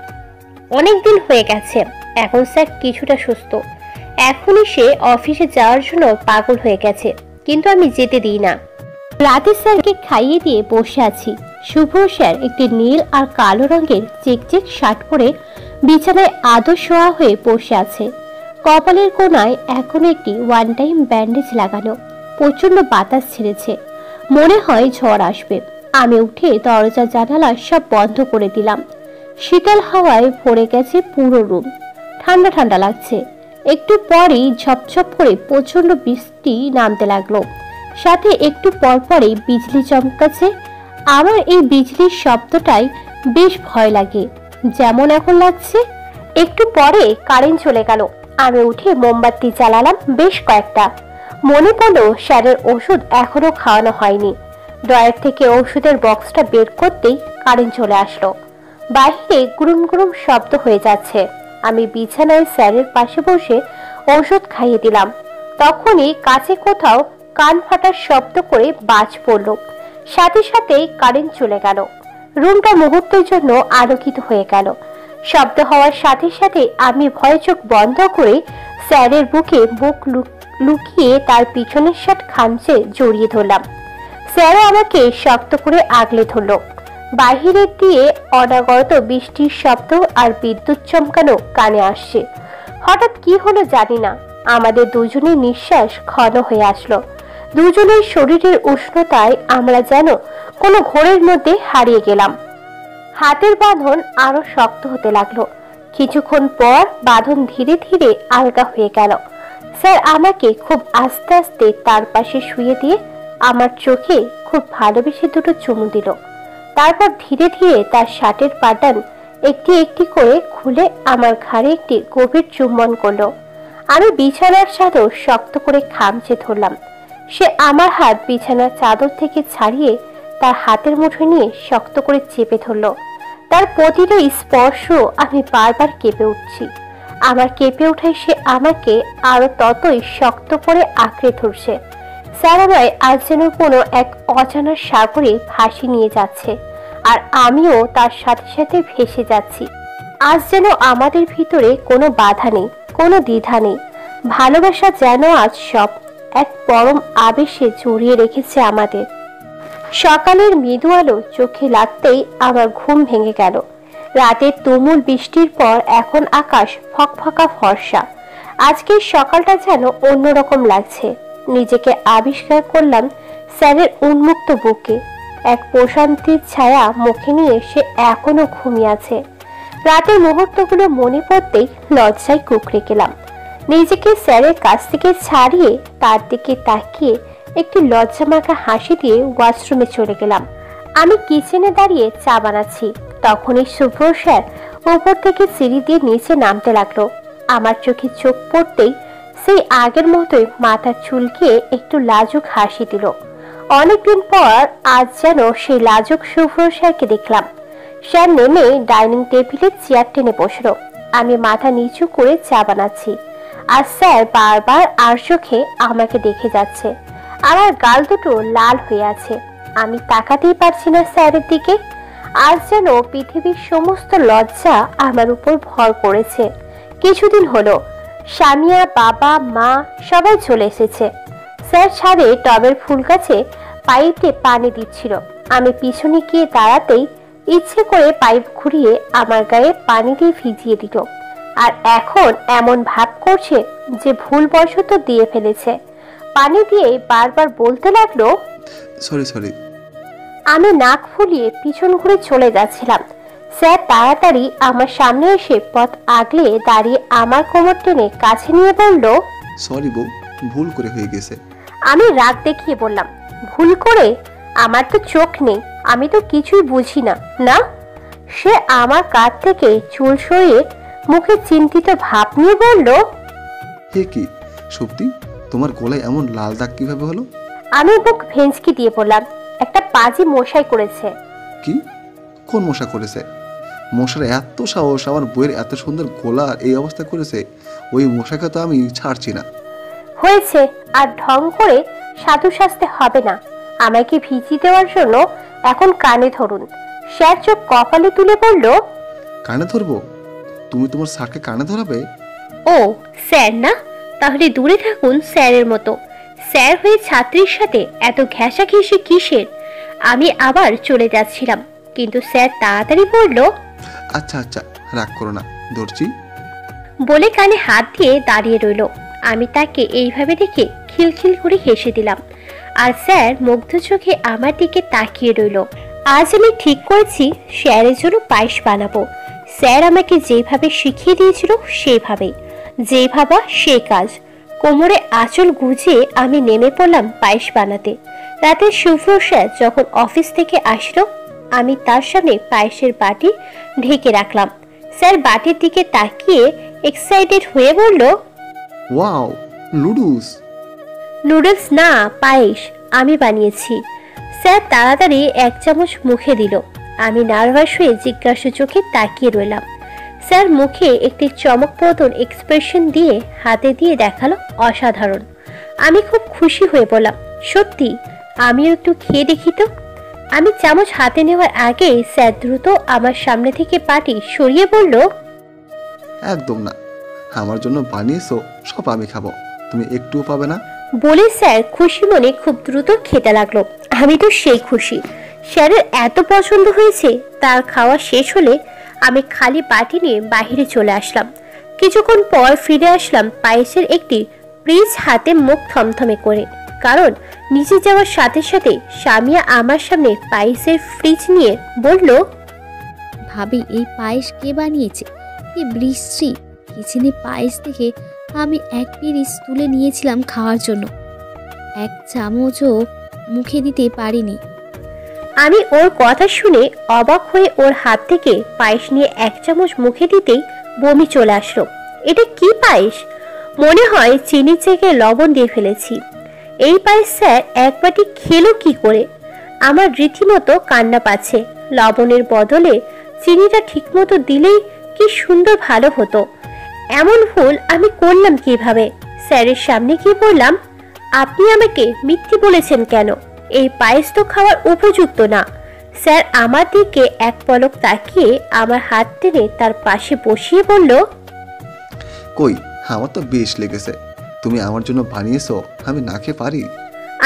অনেকদিন হয়ে গেছে, এখন স্যার কিছুটা সুস্থ। এখনই সে অফিসে যাওয়ার জন্য পাগল হয়ে গেছে, কিন্তু আমি যেতে দিই না। রাতে স্যারকে খাইয়ে দিয়ে বসে আছি। শুভ স্যার একটি নীল আর কালো রঙের চেকচেক শার্ট পরে বিছানায় আদর শোয়া হয়ে বসে আছে। কপালের কোনায় এখন একটি ওয়ান টাইম ব্যান্ডেজ লাগানো। প্রচন্ড বাতাস ছেড়েছে, মনে হয় ঝড় আসবে। আমি উঠে দরজা জানালা সব বন্ধ করে দিলাম। শীতল হাওয়ায় ভরে গেছে পুরো রুম, ঠান্ডা ঠান্ডা লাগছে। একটু পরেই ঝপঝপ করে প্রচন্ড বৃষ্টি নামতে লাগলো, সাথে একটু পর পরেই বিজলি চমকাচ্ছে। আমার এই বিজলির শব্দটাই বেশ ভয় লাগে, যেমন এখন লাগছে। একটু পরে কারেন্ট চলে গেল। আমি উঠে মোমবাতি জ্বালালাম বেশ কয়েকটা। মনে পড়লো স্যারের ওষুধ এখনো খাওয়ানো হয়নি। ড্রয়ার থেকে ওষুধের বক্সটা বের করতেই কারেন্ট চলে আসলো। বাইরে গুরুম গুরুম শব্দ হয়ে যাচ্ছে। আমি বিছানায় স্যারের পাশে বসে ওষুধ খাইয়ে দিলাম। তখনই কাছে কোথাও কান ফাটার শব্দ করে বাজ পড়লো, সাথে সাথেই কারেন্ট চলে গেল। রুমটা মুহূর্তের জন্য আলোকিত হয়ে গেল। শব্দ হওয়ার সাথে সাথে আমি ভয়ে চোখ বন্ধ করে স্যারের বুকে মুখ লুকিয়ে তার পিছনের শার্ট খামচে জড়িয়ে ধরলাম। স্যারও আমাকে শক্ত করে আগলে ধরল। বাহিরের দিয়ে অনাগত বৃষ্টির শব্দ আর বিদ্যুৎ চমকানো কানে আসছে। হঠাৎ কি হলো জানি না, আমাদের দুজনের নিঃশ্বাস ঘন হয়ে আসলো। দুজনের শরীরের উষ্ণতায় আমরা যেন কোনো ঘোরের মধ্যে হারিয়ে গেলাম। হাতের বাঁধন আরো শক্ত হতে লাগলো। কিছুক্ষণ পর বাঁধন ধীরে ধীরে আলগা হয়ে গেল। স্যার আমাকে খুব আস্তে আস্তে তার পাশে শুয়ে দিয়ে আমার চোখে খুব ভালোবেসে দুটো চুমু দিল। তারপর ধীরে ধীরে তার শার্টের বাটন একটি একটি করে খুলে আমার ঘাড়ে একটি গভীর চুম্বন করলো। আমি বিছানার চাদর শক্ত করে খামচে ধরলাম। সে আমার হাত বিছানার চাদর থেকে ছাড়িয়ে তার হাতের মুঠো নিয়ে শক্ত করে চেপে ধরলো। তার প্রতিটা স্পর্শ আমি বারবার কেঁপে উঠছি। আমার কেঁপে উঠায় সে আমাকে আরো ততই শক্ত করে আঁকড়ে ধরছে। স্যার আমায় আজ যেন কোনো এক অজানার সাগরে ভাসি নিয়ে যাচ্ছে, আর আমিও তার সাথে সাথে ভেসে যাচ্ছি। আজ যেন আমাদের ভিতরে কোনো বাধা নেই, কোনো দ্বিধা নেই। ভালোবাসা যেন আজ সব এক পরম আবেশে জড়িয়ে রেখেছে আমাদের। সকালের মৃদু আলো চোখে লাগতেই আমার ঘুম ভেঙে গেল। রাতের তুমুল বৃষ্টির পর এখন আকাশ ফকফকা ফর্সা। আজকের সকালটা যেন অন্যরকম লাগছে। নিজেকে আবিষ্কার করলাম স্যারের উন্মুক্ত বুকে। এক প্রশান্তির ছায়া মুখে নিয়ে সে এখনো ঘুমিয়ে আছে। রাতের মুহূর্তগুলো মনে পড়তেই লজ্জায় কুঁকড়ে গেলাম। নিজেকে স্যারের কাছ থেকে ছাড়িয়ে তার দিকে তাকিয়ে একটি লজ্জামাখা হাসি দিয়ে ওয়াশরুমে চলে গেলাম। আমি কিচেনে দাঁড়িয়ে চা বানাচ্ছি, তখনই শুভ্র স্যার উপর থেকে সিঁড়ি দিয়ে নিচে নামতে লাগলো। আমার চোখে চোখ পড়তেই সেই আগের মতোই মাথা চুলকিয়ে একটু লাজুক হাসি দিল। অনেকদিন পর আজ যেন সেই লাজুক শুভ্র স্যারকে দেখলাম। স্যার নেমে ডাইনিং টেবিলে চেয়ার টেনে বসলো। আমি মাথা নিচু করে চা বানাচ্ছি, আর স্যার বারবার আর চোখে আমাকে দেখে যাচ্ছে। আমার গাল দুটো লাল হয়ে আছে। আমি তাকাতেই পারছি না স্যারের দিকে। আজ যেন পৃথিবীর সমস্ত লজ্জা আমার উপর ভর করেছে। কিছুদিন হলো স্বামীয়া, বাবা, মা সবাই চলে এসেছে। স্যার ছাদে টবের ফুল গাছে পাইপে পানি দিচ্ছিল। আমি পিছনে গিয়ে দাঁড়াতেই ইচ্ছে করে পাইপ ঘুরিয়ে আমার গায়ে পানি দিয়ে ভিজিয়ে দিল। আর এখন এমন ভাব করছে যে ভুলবশত দিয়ে ফেলেছে। পানি দিয়ে বারবার বলতে লাগলো, সরি। আমি নাক ফুলিয়ে পিছন ঘুরে চলে যাচ্ছিলাম। স্যার তাড়াতাড়ি আমার সামনে এসে পথ আগলে দাঁড়িয়ে আমার কোমর টেনে কাছে নিয়ে বলল, সরি বউ, ভুল করে হয়ে গেছে। আমি রাগ দেখিয়ে বললাম, ভুল করে? আমার তো চোখ নেই, আমি তো কিছুই বুঝি না। না। সে আমার কাঁধ থেকে চুল সরিয়ে মুখে চিন্তিত ভাব নিয়ে বলল, হে কি সত্যি, তোমার গলায় এমন লাল দাগ কিভাবে হলো? আমি বুক ভেঞ্চকি দিয়ে বললাম, একটা পাজি মশাই করেছে। কি? কোন মশা করেছে? মশার এত সাহস আমার বইয়ের এত সুন্দর গলা এই অবস্থা করেছে? ওই মশাকে তো আমি ছাড়ছি না। হয়েছে, আর ঢং করে সাধু সাজতে হবে না। আমাকে ভিজিয়ে দেওয়ার জন্য এখন কানে ধরুন। স্যার চোখ কপালে তুলে বলল, কানে ধরবো? তুমি তোমার স্যারকে কানে ধরাবে? ও স্যার না, তাহলে দূরে থাকুন স্যারের মতো। স্যার হয়ে ছাত্রীর সাথে এত ঘেঁষাঘেঁষি কিসের? আমি আবার চলে যাচ্ছিলাম, কিন্তু স্যার তাড়াতাড়ি বলল, আচ্ছা রাগ করো না, ধরছি। বলে কানে হাত দিয়ে দাঁড়িয়ে রইল। আমি তাকে এইভাবে দেখে খিলখিল করে হেসে দিলাম, আর স্যার মুগ্ধ চোখে আমার দিকে তাকিয়ে রইল। আজ আমি ঠিক করেছি স্যারের জন্য পায়েস বানাবো। স্যার আমাকে যেভাবে শিখিয়ে দিয়েছিল সেইভাবেই, যেই ভাবা সেই কাজ। কোমরে আঁচল গুজে আমি নেমে পড়লাম পায়েস বানাতে। রাতে শুভ্র স্যার যখন অফিস থেকে আসলো, আমি তার সামনে পায়েসের বাটি ঢেকে রাখলাম। স্যার বাটির দিকে তাকিয়ে এক্সাইটেড হয়ে বলল, ওয়াও, নুডলস না, পায়েস আমি বানিয়েছি। স্যার তাড়াতাড়ি 1 চামচ মুখে দিল। আমি নার্ভাস হয়ে জিজ্ঞাসা চোখে তাকিয়ে রইলাম। স্যার মুখে একটি চমকপ্রদ এক্সপ্রেশন দিয়ে হাতে দিয়ে দেখালো, অসাধারণ। আমি খুব খুশি হয়ে বললাম, সত্যি? আমিও একটু খেয়ে দেখি তো। আমি চামচ হাতে নেওয়ার আগে স্যার দ্রুত আমার সামনে থেকে পাটি সরিয়ে বলল, একদম না, আমার জন্য বানিয়েছো, সব আমি খাবো, তুমি একটুও পাবে না। বলে স্যার খুশি মনে খুব দ্রুত খেতে লাগলো। আমি তো সেই খুশি। স্যারের এত পছন্দ হয়েছে। তার খাওয়া শেষ হলে আমি খালি বাটি নিয়ে বাইরে চলে আসলাম। কিছুক্ষণ পর ফিরে আসলাম পায়েসের একটি ফ্রিজ হাতে, মুখ থমথমে করে। কারণ নিচে যাওয়ার সাথে সাথে স্বামীয়া আমার সামনে পায়েসের ফ্রিজ নিয়ে বলল, ভাবি এই পায়েস কে বানিয়েছে? কি বৃষ্টি! কিচেনে পায়েস দেখে আমি এক পিরিচ তুলে নিয়েছিলাম খাওয়ার জন্য, 1 চামচও মুখে দিতে পারিনি। আমি ওর কথা শুনে অবাক হয়ে ওর হাত থেকে পায়েস নিয়ে 1 চামচ মুখে দিতেই বমি চলে আসলো। এটা কি পায়েস? মনে হয় চিনির জায়গায় লবণ দিয়ে ফেলেছি। এই পায়েস স্যার এক বাটি খেলো কি করে? আমার রীতিমতো কান্না পাচ্ছে। লবণের বদলে চিনিটা ঠিকমতো দিলেই কি সুন্দর ভালো হতো। এমন ভুল আমি করলাম কিভাবে? স্যারের সামনে গিয়ে বললাম, আপনি আমাকে মিথ্যে বলেছেন কেন? এই পায়েস তো খাওয়ার উপযুক্ত না। স্যার আমার দিকে এক পলক তাকিয়ে আমার হাত টেনে তার পাশে বসিয়ে বলল, কই, আমার তো বেশ লেগেছে। তুমি আমার জন্য বানিয়েছো, আমি না খেয়ে পারি?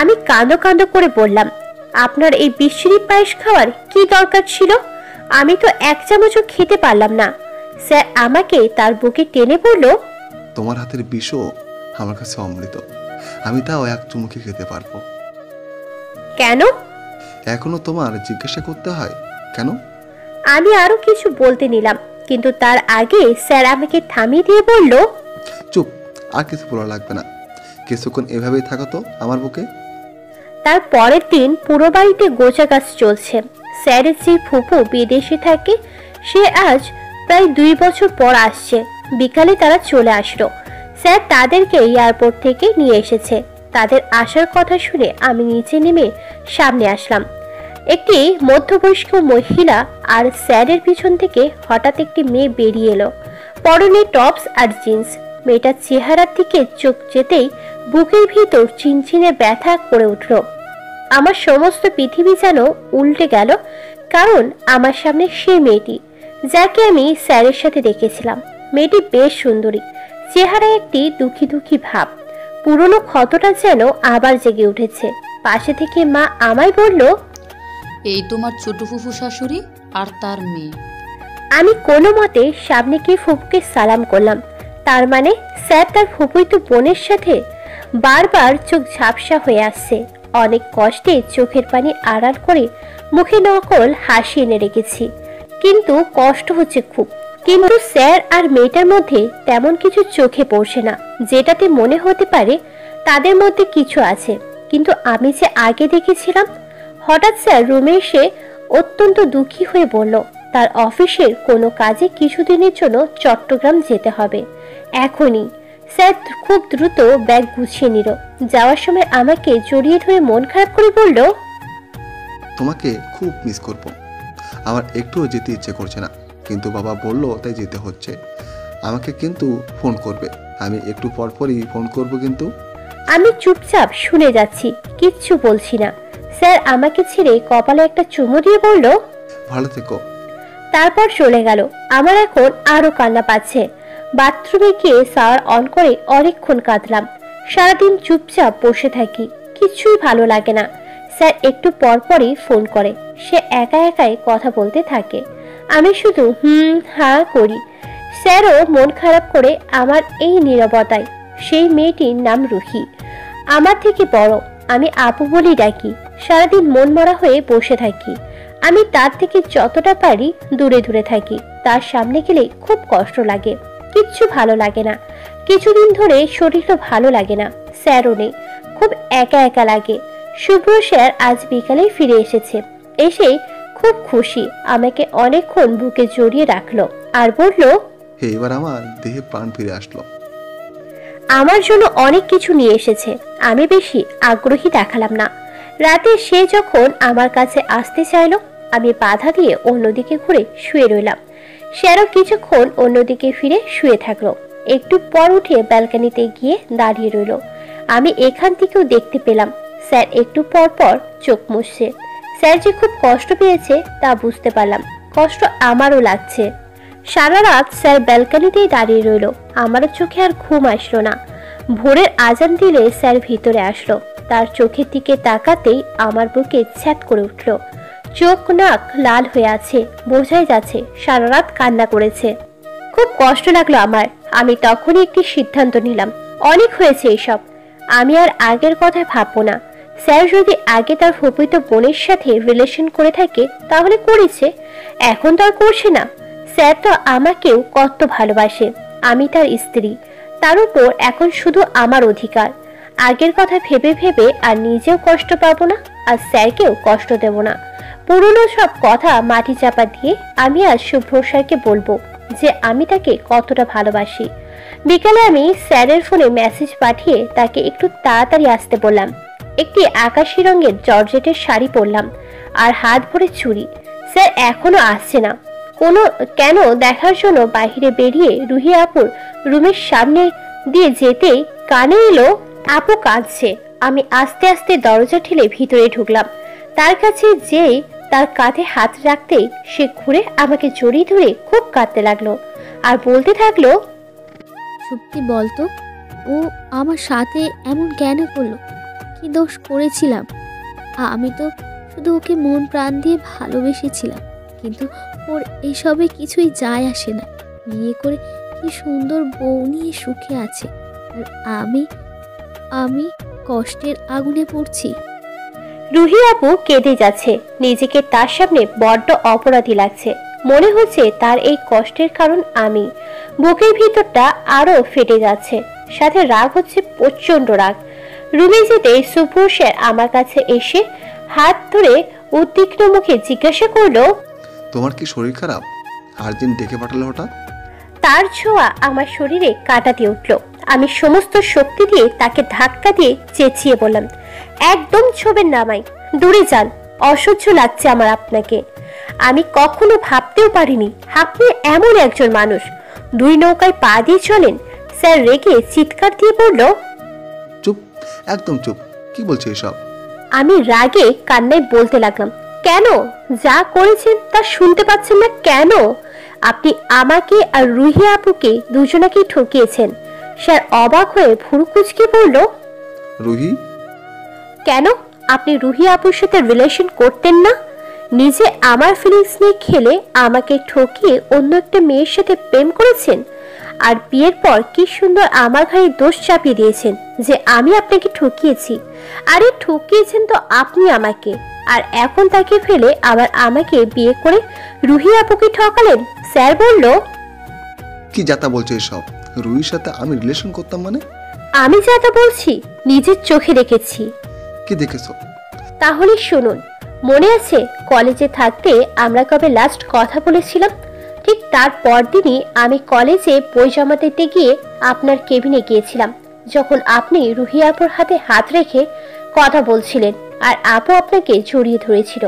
আমি কাঁদো কাঁদো করে বললাম, আপনার এই বিশ্রী পায়েস খাওয়ার কি দরকার ছিল? আমি তো 1 চামচও খেতে পারলাম না। স্যার আমাকে তার বুকে টেনে বলল, তোমার হাতের বিষও আমার কাছে অমৃত, আমি তাও 1 চুমুকে খেতে পারবো। কেন? এখনো তোমার জিজ্ঞাসা করতে হয় কেন? আমি আরো কিছু বলতে নিলাম, কিন্তু তার আগে স্যার আমাকে থামিয়ে দিয়ে বলল, চুপ, আর কিছু বলা লাগবে না। কিছুক্ষণ এভাবেই থাকো তো আমার বুকে। তার পরের দিন পুরো বাড়িতে গোছা কাজ চলছে। স্যারের যে ফুপু বিদেশে থাকে, সে আজ প্রায় 2 বছর পর আসছে। বিকালে তারা চলে আসলো। স্যার তাদেরকে এয়ারপোর্ট থেকে নিয়ে এসেছে। তাদের আসার কথা শুনে আমি নিচে নেমে সামনে আসলাম। একটি মধ্যবয়স্ক মহিলা আর স্যারের পিছন থেকে হঠাৎ একটি মেয়ে বেরিয়ে এলো। পরনে টপস আর জিন্স। মেয়েটার চেহারার দিকে চোখ যেতেই বুকের ভিতর চিনচিনে ব্যথা করে উঠল। আমার সমস্ত পৃথিবী যেন উল্টে গেল, কারণ আমার সামনে সেই মেয়েটি যাকে আমি স্যারের সাথে দেখেছিলাম। মেয়েটি বেশ সুন্দরী, চেহারায় একটি দুঃখী দুঃখী ভাব, পুরনো ক্ষতটা যেন আবার জেগে উঠেছে। পাশে থেকে মা আমায় বলল, এই তোমার ছোট ফুফু শাশুড়ি আর তার মেয়ে। আমি কোনো মতে সামনে গিয়ে ফুপুকে সালাম করলাম। তার মানে স্যার তার ফুপুই বোনের সাথে। বারবার চোখ ঝাপসা হয়ে আসছে। অনেক কষ্টে চোখের পানি আড়াল করে মুখে নকল হাসি এনে রেখেছি, কিন্তু কষ্ট হচ্ছে খুব। কিন্তু স্যার আর মেয়েটার মধ্যে তেমন কিছু চোখে পড়ছে না, যেটাতে মনে হতে পারে তাদের মধ্যে কিছু আছে। কিন্তু আমি যে আগে দেখেছিলাম। হঠাৎ স্যার রুমে এসে অত্যন্ত দুঃখী হয়ে বলল, তার অফিসের কোনো কাজে কিছুদিনের জন্য চট্টগ্রাম যেতে হবে এখনই। স্যার খুব দ্রুত ব্যাগ গুছিয়ে নিল। যাওয়ার সময় আমাকে জড়িয়ে ধরে মন খারাপ করে বলল, তোমাকে খুব মিস করব। আমার একটুও যেতে ইচ্ছে করছে না, কিন্তু বাবা বললো তাই যেতে হচ্ছে। আমাকে কিন্তু ফোন করবে, আমি একটু পরপরই ফোন করব কিন্তু। আমি চুপচাপ শুনে যাচ্ছি, কিচ্ছু বলছি না। স্যার আমাকে ছেড়ে কপালে একটা চুমু দিয়ে বলল, ভালো থেকো। তারপর চলে গেল। আমার এখন আরো কান্না পাচ্ছে। বাথরুমে গিয়ে শাওয়ার অন করে অনেকক্ষণ কাঁদলাম। সারাদিন চুপচাপ বসে থাকি, কিছুই ভালো লাগে না। স্যার একটু পরপরই ফোন করে। সে একা একাই কথা বলতে থাকে, আমি শুধু হ্যাঁ করি। স্যারও মন খারাপ করে আমার এই নীরবতায়। সেই মেয়েটির নাম রুহি, আমার থেকে বড়। আমি আপু বলি ডাকি। সারাদিন মন মরা হয়ে বসে থাকি। আমি তার থেকে যতটা পারি দূরে দূরে থাকি। তার সামনে গেলে খুব কষ্ট লাগে, কিচ্ছু ভালো লাগে না। কিছুদিন ধরে শরীরও ভালো লাগে না। স্যারও নেই, খুব একা একা লাগে। শুভ্র স্যার আজ বিকালে ফিরে এসেছে। এসে খুব খুশি, আমাকে অনেকক্ষণ বুকে জড়িয়ে রাখলো আর বলল, এবার আমার দেহে প্রাণ ফিরে আসলো। আমার জন্য অনেক কিছু নিয়ে এসেছে। আমি বেশি আগ্রহী দেখালাম না। রাতে সে যখন আমার কাছে আসতে চাইলো, আমি বাধা দিয়ে অন্যদিকে ঘুরে শুয়ে রইলাম। স্যারও কিছুক্ষণ অন্যদিকে ফিরে শুয়ে থাকলো। একটু পর উঠে ব্যালকনিতে গিয়ে দাঁড়িয়ে রইল। আমি এখান থেকেও দেখতে পেলাম স্যার একটু পর পর চোখ মুছছে। স্যার যে খুব কষ্ট পেয়েছে তা বুঝতে পারলাম। কষ্ট আমারও লাগছে। সারা রাত স্যার ব্যালকনিতেই দাঁড়িয়ে রইল। আমারও চোখে আর ঘুম আসলো না। ভোরের আজান দিলে স্যার ভিতরে আসলো। তার চোখের দিকে তাকাতেই আমার বুকে ছ্যাঁত করে উঠল। চোখ নাক লাল হয়ে আছে, বোঝাই যাচ্ছে সারা রাত কান্না করেছে। খুব কষ্ট লাগলো আমার। আমি তখনই একটি সিদ্ধান্ত নিলাম, অনেক হয়েছে এসব। আমি আর আগের কথা ভাববো না। স্যার যদি আগে তার ফুফুত বোনের সাথে রিলেশন করে থাকে তাহলে করেছে, এখন তো আর করছে না। স্যার তো আমাকেও কত ভালোবাসে, আমি তার স্ত্রী। তার উপর এখন শুধু আমার অধিকার। আগের কথা ভেবে ভেবে আর নিজেও কষ্ট পাবো না, আর স্যারকেও কষ্ট দেব না। পুরনো সব কথা মাটি চাপা দিয়ে আমি আজ শুভ্র স্যারকে বলবো যে আমি তাকে কতটা ভালোবাসি। বিকালে আমি স্যারের ফোনে মেসেজ পাঠিয়ে তাকে একটু তাড়াতাড়ি আসতে বললাম। একটি আকাশি রঙের জর্জেটের শাড়ি পরলাম আর হাত ভরে চুড়ি। স্যার এখনো আসছে না কেন দেখার জন্য বাইরে বেরিয়ে রুহি আপুর রুমের সামনে দিয়ে যেতেই কানে এলো আপু কাঁদছে। আমি আস্তে আস্তে দরজা ঠেলে ভিতরে ঢুকলাম। তার কাছে যেই তার কাঁধে হাত রাখতেই সে ঘুরে আমাকে জড়িয়ে ধরে খুব কাঁদতে লাগলো আর বলতে থাকলো, সত্যি বলতো, ও আমার সাথে এমন কেন করলো? কি দোষ করেছিলাম? আমি তো শুধু ওকে মন প্রাণ দিয়ে ভালোবেসেছিলাম, কিন্তু ওর এসবে কিছুই যায় আসে না। বিয়ে করে কি সুন্দর বউ নিয়ে সুখে আছে, আর আমি কষ্টের আগুনে পড়ছি। রুহি আপু কেঁদে যাচ্ছে। নিজেকে তার সামনে বড্ড অপরাধী লাগছে। মনে হচ্ছে তার এই কষ্টের কারণ আমি। বুকের ভিতরটা আরো ফেটে যাচ্ছে, সাথে রাগ হচ্ছে, প্রচন্ড রাগ। রুমে যেতে শুভ্র স্যার আমার কাছে এসে হাত ধরে উদ্বিগ্ন মুখে জিজ্ঞাসা করলো, তোমার কি শরীর খারাপ? আর্জেন্ট ডেকে পাঠালো হঠাৎ? তার ছোঁয়া আমার শরীরে কাঁটা দিয়ে উঠল। আমি সমস্ত শক্তি দিয়ে তাকে ধাক্কা দিয়ে চেঁচিয়ে বললাম, একদম ছোবেন না আমায়, দূরে যান। অসহ্য লাগছে আমার আপনাকে। আমি কখনো ভাবতেও পারিনি আপনি এমন একজন মানুষ। দুই নৌকায় পা দিয়ে চলেন? স্যার রেগে চিৎকার দিয়ে বলল, চুপ, একদম চুপ। কি বলছে এসব? আমি রাগে কান্নায় বলতে লাগলাম, কেন? যা করেছেন তা শুনতে পাচ্ছেন না কেন? আপনি আমাকে আর রুহি আপুকে দুজনাকেই ঠকিয়েছেন। স্যার অবাক হয়ে ভুরু কুঁচকে বলল, রুহি? কেন? আপনি রুহি আপুর সাথে রিলেশন করতেন না? নিজে আমার ফিলিংস নিয়ে খেলে আমাকে ঠকিয়ে অন্য একটা মেয়ের সাথে প্রেম করেছেন, আর বিয়ের পর কি সুন্দর আমার ঘাড়ে দোষ চাপিয়ে দিয়েছেন যে আমি আপনাকে ঠকিয়েছি। আরে ঠকিয়েছেন তো আপনি আমাকে, আর এখন তাকে ফেলে আবার আমাকে বিয়ে করে রুহি আপুকে ঠকালেন। স্যার বলল, কি যাতা বলছে এসব? রুহির সাথে আমি রিলেশন করতাম মানে? আমি যাতা বলছি নিজের চোখে দেখেছি। কি দেখেছো? তাহলে শুনুন, মনে আছে কলেজে থাকতে আমরা কবে লাস্ট কথা বলেছিলাম? ঠিক তার পরদিনই আমি কলেজে বই জমা দিতে গিয়ে আপনার কেবিনে গিয়েছিলাম, যখন আপনি রুহি আপুর হাতে হাত রেখে কথা বলছিলেন আর আপু আপনাকে জড়িয়ে ধরেছিল।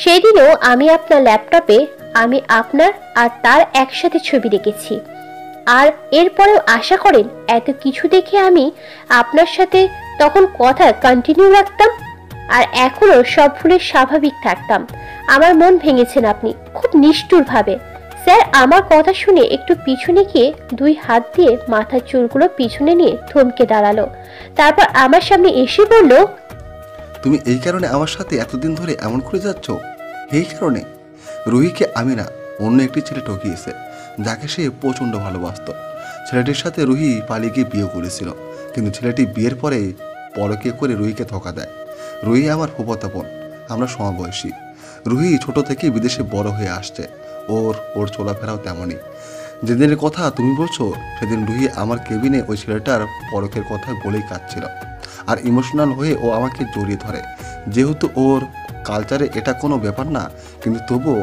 সেদিনও আমি আপনার ল্যাপটপে আমি আপনার আর তার একসাথে ছবি দেখেছি। আর এরপরেও আশা করেন এত কিছু দেখে আমি আপনার সাথে তখন কথা কন্টিনিউ রাখতাম আর এখনো সব ভুলে স্বাভাবিক থাকতাম? আমার মন ভেঙেছেন আপনি খুব নিষ্ঠুরভাবে। স্যার আমার কথা শুনে একটু পিছনে গিয়ে দুই হাত দিয়ে মাথার চুলগুলো পিছনে নিয়ে থমকে দাঁড়ালো। তারপর আমার সামনে এসে বলল, তুমি এই কারণে আমার সাথে এতদিন ধরে এমন করে যাচ্ছ? এই কারণে? রুহিকে আমি না, অন্য একটি ছেলে ঠকিয়েছে, যাকে সে প্রচণ্ড ভালোবাসত। ছেলেটির সাথে রুহি পালিয়ে গিয়ে বিয়ে করেছিল, কিন্তু ছেলেটি বিয়ের পরে পরকে করে রুহিকে ধোঁকা দেয়। রুহি আমার ফুফাতো বোন, আমরা সমবয়সী। রুহি ছোট থেকেই বিদেশে বড় হয়ে আসছে, ওর চলাফেরাও তেমনই। যেদিনের কথা তুমি বলছো, সেদিন রুহি আমার কেবিনে ওই ছেলেটার পরকের কথা বলেই কাঁদছিল, আর ইমোশনাল হয়ে ও আমাকে জড়িয়ে ধরে। যেহেতু ওর কালচারে এটা কোনো ব্যাপার না, কিন্তু তবুও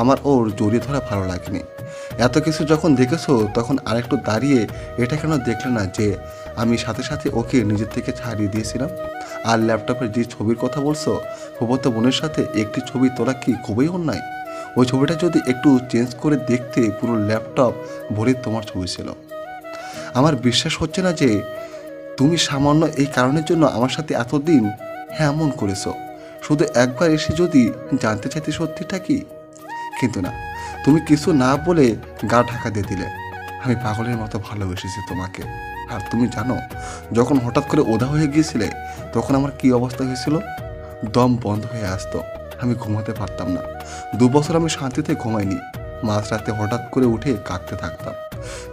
আমার ওর জড়িয়ে ধরা ভালো লাগেনি। এত কিছু যখন দেখেছো, তখন আরেকটু দাঁড়িয়ে এটা কেন দেখলে না যে আমি সাথে সাথে ওকে নিজের থেকে ছাড়িয়ে দিয়েছিলাম? আর ল্যাপটপের যে ছবির কথা বলছো, ফুফাতো বোনের সাথে একটি ছবি তোলা কি খুবই অন্যায়? ওই ছবিটা যদি একটু চেঞ্জ করে দেখতে, পুরো ল্যাপটপ ভরে তোমার ছবি ছিল। আমার বিশ্বাস হচ্ছে না যে তুমি সামান্য এই কারণের জন্য আমার সাথে এতদিন এমন করেছো। শুধু একবার এসে যদি জানতে চাইতে সত্যিটা কি। কিন্তু না, তুমি কিছু না বলে গা ঢাকা দিয়ে দিলে। আমি পাগলের মতো ভালোবেসেছি তোমাকে। আর তুমি জানো, যখন হঠাৎ করে ওধা হয়ে গিয়েছিলে, তখন আমার কি অবস্থা হয়েছিল? দম বন্ধ হয়ে আসতো, আমি ঘুমাতে পারতাম না। 2 বছর আমি শান্তিতে ঘুমাইনি। মাঝরাতে হঠাৎ করে উঠে কাঁদতে থাকতাম,